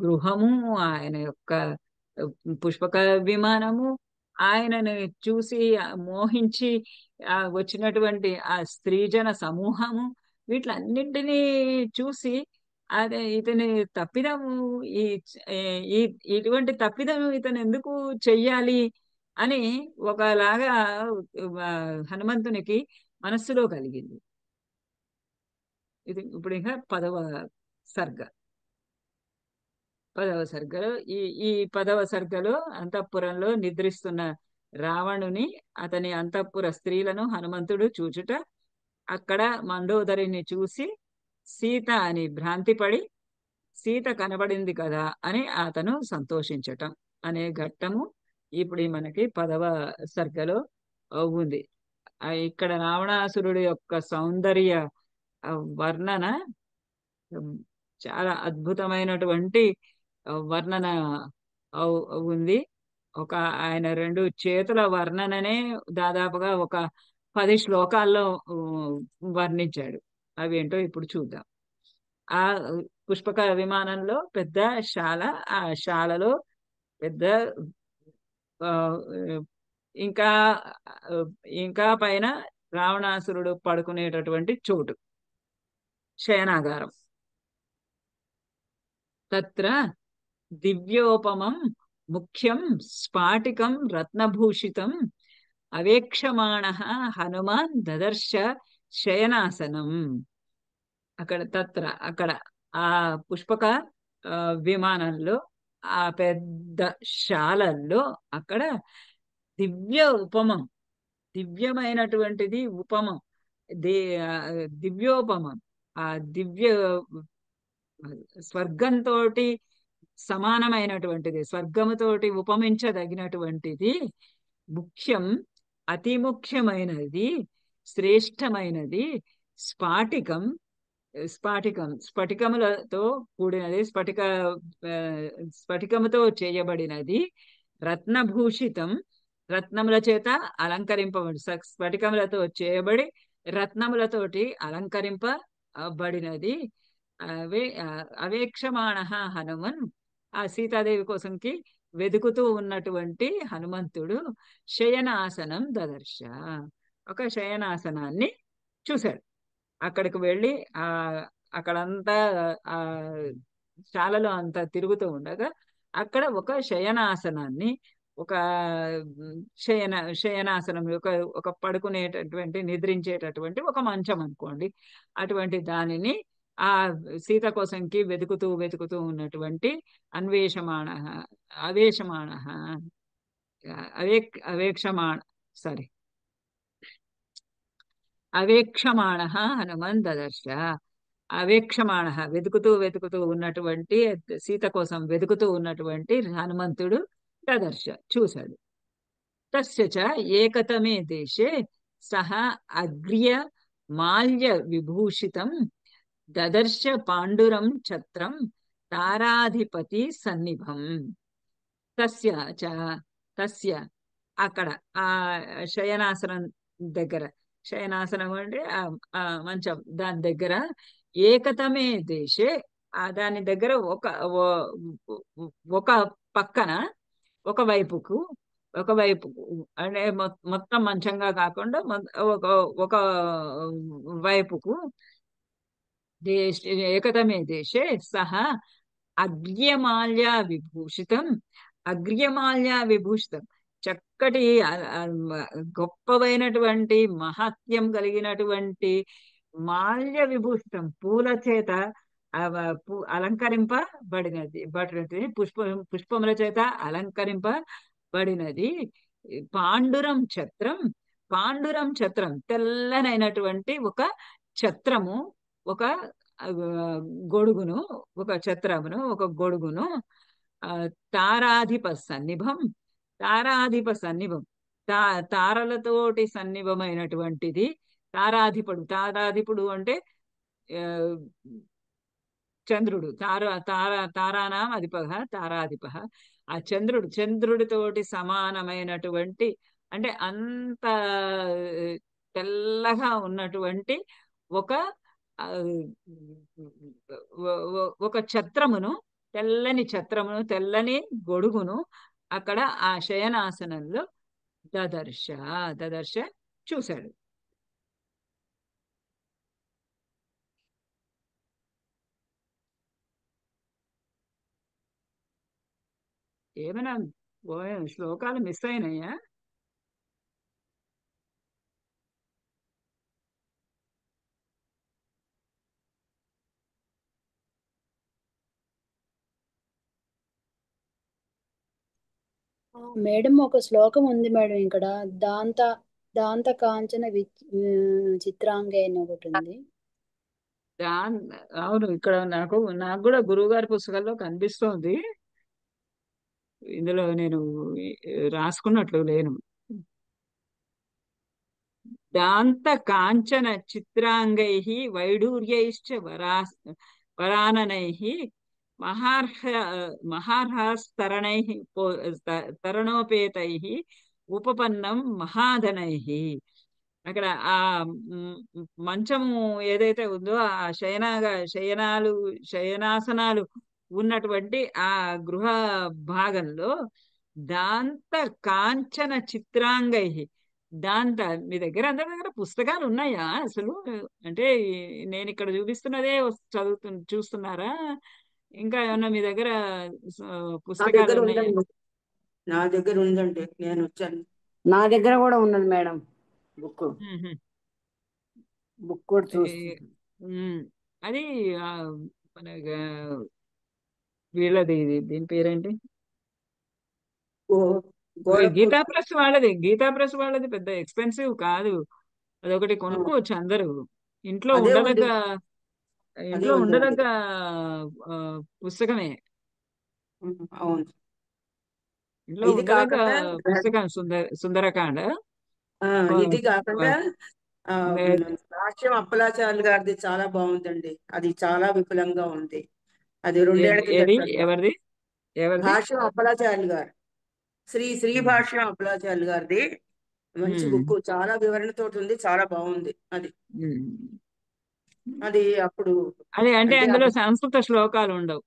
గృహము, ఆయన యొక్క పుష్పక విమానము, ఆయనను చూసి మోహించి వచ్చినటువంటి ఆ స్త్రీజన సమూహము, వీటిలన్నింటినీ చూసి అదే ఇతని తప్పిదము, ఇటువంటి తప్పిదము ఇతను ఎందుకు చెయ్యాలి అని ఒకలాగా హనుమంతునికి మనస్సులో కలిగింది. ఇది ఇప్పుడు ఇంకా 10వ సర్గలో ఈ 10వ సర్గలో అంతఃపురంలో నిద్రిస్తున్న రావణుని, అతని అంతఃపుర స్త్రీలను హనుమంతుడు చూచుట, అక్కడ మండోదరిని చూసి సీత అని భ్రాంతిపడి సీత కనబడింది కదా అని అతను సంతోషించటం అనే ఘట్టము ఇప్పుడు మనకి 10వ సర్గలో ఉంది. ఇక్కడ రావణాసురుడి యొక్క సౌందర్య వర్ణన చాలా అద్భుతమైనటువంటి వర్ణన ఉంది. ఆయన 2 చేతుల వర్ణననే దాదాపుగా ఒక 10 శ్లోకాల్లో వర్ణించాడు. అవేంటో ఇప్పుడు చూద్దాం. ఆ పుష్పక విమానంలో పెద్ద శాల, ఆ శాలలో పెద్ద ఆ, ఇంకా ఆ, ఇంకా పైన రావణాసురుడు పడుకునేటటువంటి చోటు, శయనాగారం. తత్ర దివ్యోపమం ముఖ్యం స్ఫాటికం రత్నభూషితం అవేక్షమాణ హనుమాన్ దదర్శ శయనాసనం. అక్కడ ఆ పుష్పక ఆ, విమానంలో, ఆ పెద్ద శాలల్లో అక్కడ దివ్య ఉపమం, దివ్యమైనటువంటిది ఉపమం, ది ఆ, దివ్యోపమం, ఆ దివ్య స్వర్గంతో సమానమైనటువంటిది, స్వర్గముతోటి ఉపమించదగినటువంటిది, ముఖ్యం, అతి ముఖ్యమైనది, శ్రేష్టమైనది, స్ఫాటికం, స్ఫటికములతో కూడినది, ఆ, స్ఫటికముతో చేయబడినది, రత్నభూషితం, రత్నముల చేత అలంకరింపబడి, స్ఫటికములతో చేయబడి రత్నములతోటి అలంకరింపబడినది. అవేక్షమాణ హనుమన్, ఆ సీతాదేవి కోసంకి వెతుకుతూ ఉన్నటువంటి హనుమంతుడు శయనాసనం దదర్శ, ఒక శయనాసనాన్ని చూశాడు. అక్కడికి వెళ్ళి అక్కడంతా ఆ శాలలో అంతా తిరుగుతూ ఉండగా అక్కడ ఒక శయనాసనాన్ని, ఒక శయనాసనం, ఒక పడుకునేటటువంటి, నిద్రించేటటువంటి ఒక మంచం అనుకోండి, అటువంటి దానిని ఆ సీత కోసంకి వెతుకుతూ వెతుకుతూ ఉన్నటువంటి అన్వేషమాణ అవేషమాణ అవేక్షమాణ సారీ అవేక్షమాణ హనుమన్ దదర్శ. అవేక్షమాణ, వెతుకుతూ వెతుకుతూ ఉన్నటువంటి, సీత కోసం వెతుకుతూ ఉన్నటువంటి హనుమంతుడు దదర్శ, చూశాడు. తస్య చ ఏకతమే దేశే సహ అగ్ర్య మాల్య విభూషితం దదర్శ పాండురం ఛత్రం తారాధిపతి సన్నిభం. తస్య చ, తస్య, అక్కడ ఆ శయనాసనం దగ్గర, శయనాసనం అంటే ఆ మంచం, దాని దగ్గర, ఏకతమే దేశే, దాని దగ్గర ఒక పక్కన, ఒకవైపుకు, ఒకవైపుకు అంటే మొత్తం మంచంగా కాకుండా ఒక ఒక వైపుకు, దేశ ఏకతమే దేశే సహ అగ్ర్యమాల్య విభూషితం, అగ్ర్యమాల్య విభూషితం, చక్కటి గొప్పవైనటువంటి మహత్యం కలిగినటువంటి మాల్య విభూషితం, పూల చేత అలంకరింపబడినది పుష్పముల చేత అలంకరింపబడినది. పాండురం ఛత్రం, పాండురం ఛత్రం, తెల్లనైనటువంటి ఒక ఛత్రము, ఒక గొడుగును, ఒక ఛత్రమును, ఒక గొడుగును, తారాధిప సన్నిభం, తారాధిప సన్నిభం, తారలతోటి సన్నిభమైనటువంటిది. తారాధిపుడు అంటే చంద్రుడు, తారానాం అధిప తారాధిప, ఆ చంద్రుడితోటి సమానమైనటువంటి, అంటే అంత తెల్లగా ఉన్నటువంటి ఒక ఒక ఛత్రమును, తెల్లని ఛత్రమును, తెల్లని గొడుగును అక్కడ ఆ శయనాసనంలో దదర్శ చూశాడు. ఏమైనా శ్లోకాలు మిస్ అయినాయా? మేడం ఒక శ్లోకం ఉంది మేడం ఇక్కడ, దాంత దాంత కాంచన చిత్రాంగే అని ఒకటి ఉంది. అవును, ఇక్కడ నాకు కూడా గురువు గారి పుస్తకాల్లో కనిపిస్తోంది, ఇందులో నేను రాసుకున్నట్లు లేను. దాంత కాంచన చిత్రాంగై వైడూర్యైశ్చ వరాననై మహార్హస్తరణై తరణోపేతై ఉపపన్నం మహాధనై. అక్కడ ఆ మంచము ఏదైతే ఉందో ఆ శయనాసనాలు ఉన్నటువంటి ఆ గృహ భాగంలో దాంత కాంచన చిత్రాంగై మీ దగ్గర పుస్తకాలు ఉన్నాయా అసలు? అంటే నేను ఇక్కడ చూపిస్తున్నదే చూస్తున్నారా? ఇంకా ఏమన్నా మీ దగ్గర నా పుస్తకాలు దగ్గర ఉన్నాయా? ఉందండి. నా దగ్గర ఉందండి. నేను వచ్చాను. నా దగ్గర కూడా ఉన్నది మేడం బుక్. మ్మ్. బుక్ కూడా ఈ, చూస్తుంది. అది ఆ, మన వీళ్ళది దీని పేరేంటి? గోరఖ్పూర్. గీతా ప్రెస్ వాళ్ళది పెద్ద ఎక్స్పెన్సివ్ కాదు. అదొకటి కొనుక్కోవచ్చు అందరూ. ఇంట్లో అదే ఉంది. ఉండదగ్గ అదే ఇంట్లో ఉంది. ఉండదగ్గ ఆ, పుస్తకమే. అవును. ఇంట్లో ఇది ఉండదగ్గ కాకుండా పుస్తకం సుందరకాండ. ఇది కాకుండా నే- భాష్యం అప్పలాచార్యులు గారిది చాలా బాగుందండి. అది చాలా విపులంగా ఉంది. అది 2 ఏళ్ల కిందట ఏది చదివా. ఎవరిది భాష్యం అప్పలాచార్యులు గారు, శ్రీ భాష్యం అప్పలాచార్యులు గారిది మంచి ఉమ్, బుక్. చాలా వివరణతోటి ఉంది. చాలా బాగుంది. అది ఉమ్. అది అప్పుడు అదే అంటే అంటే అందులో అది సంస్కృత శ్లోకాలు ఉండవు.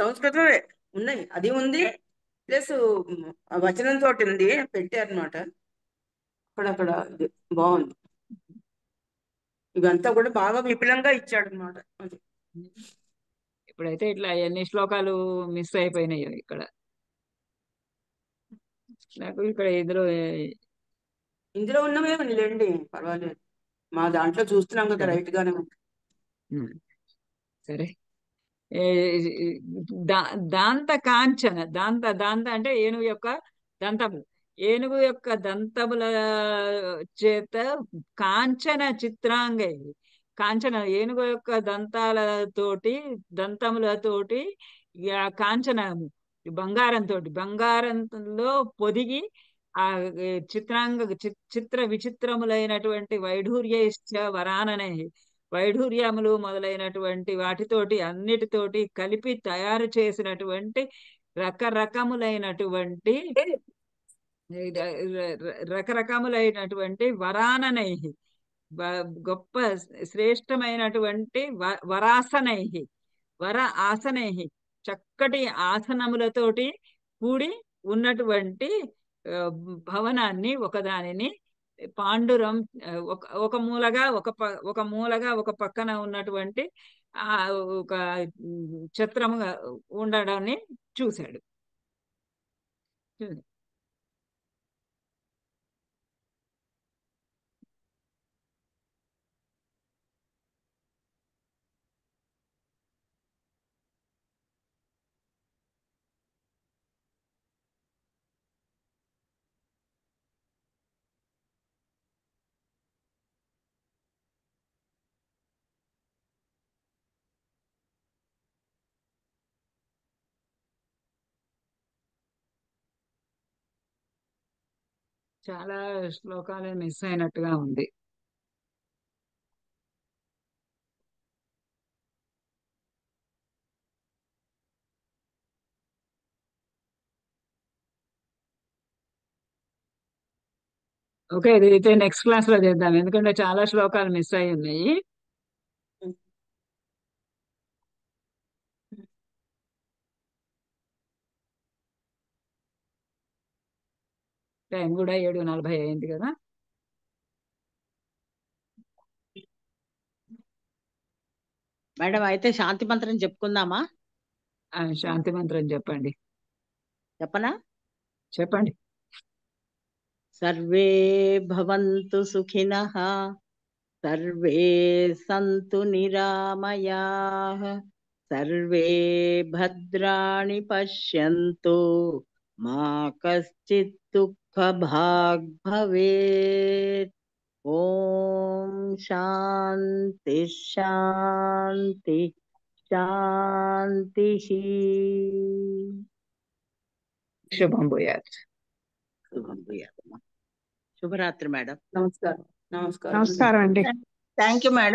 సంస్కృతమే ఉన్నాయి. అది ఉంది. ప్లస్ వచనంతో ఉంది పెట్టారనమాట. అక్కడక్కడ ఇది బాగుంది. ఇవంతా కూడా బాగా విపులంగా ఇచ్చాడు అనమాట. అది ఇప్పుడైతే ఇట్లా ఎన్ని శ్లోకాలు మిస్ అయిపోయినాయో ఇక్కడ. నాకు ఇక్కడ ఇందులో ఉన్నవేమని లేండి, పర్వాలేదు. మా దాంట్లో చూస్తున్నాం కదా, సరే రైట్ గానే ఉంది. ఉమ్, సరే. ఏ, దాంత కాంచన దాంత అంటే ఏనుగు యొక్క దంతము. ఏనుగు యొక్క దంతముల చేత కాంచన చిత్రాంగై. కాంచన ఏనుగు యొక్క దంతములతోటి కాంచనము బంగారంలో పొదిగి ఆ చిత్ర విచిత్రములైనటువంటి వైఢూర్యశ్చ వరాననే వైఢూర్యములు మొదలైనటువంటి వాటితోటి అన్నిటితోటి కలిపి తయారు చేసినటువంటి రకరకములైనటువంటి రకరకములైనటువంటి వరాననై గొప్ప శ్రేష్టమైనటువంటి వరాసనై వర ఆసనై చక్కటి ఆసనములతోటి కూడి ఉన్నటువంటి ఆ, భవనాన్ని ఒకదానిని పాండురం ఒక మూలగా ఒక పక్కన ఉన్నటువంటి ఆ ఒక ఛత్రముగా ఉండడాన్ని చూశాడు. చాలా శ్లోకాలు మిస్ అయినట్టుగా ఉంది. ఓకే, ఇది అయితే నెక్స్ట్ క్లాస్ లో చేద్దాం, ఎందుకంటే చాలా శ్లోకాలు మిస్ అయి ఉన్నాయి. టైం కూడా 7:40 అయింది కదా. మేడం అయితే శాంతి మంత్రం చెప్పుకుందామా? శాంతి మంత్రం చెప్పండి. చెప్పనా? చెప్పండి. సర్వే భవంతు సుఖినః, సర్వే సంతు నిరామయాః, సర్వే భద్రాణి పశ్యంతు, మా కశ్చిత్ దుఃఖభాగ్ భవేత్. ఓం శాంతి శాంతి శాంతి. శుభం భూయాత్. శుభరాత్రి మేడం. నమస్కారం. నమస్కారం అండి. Thank you madam.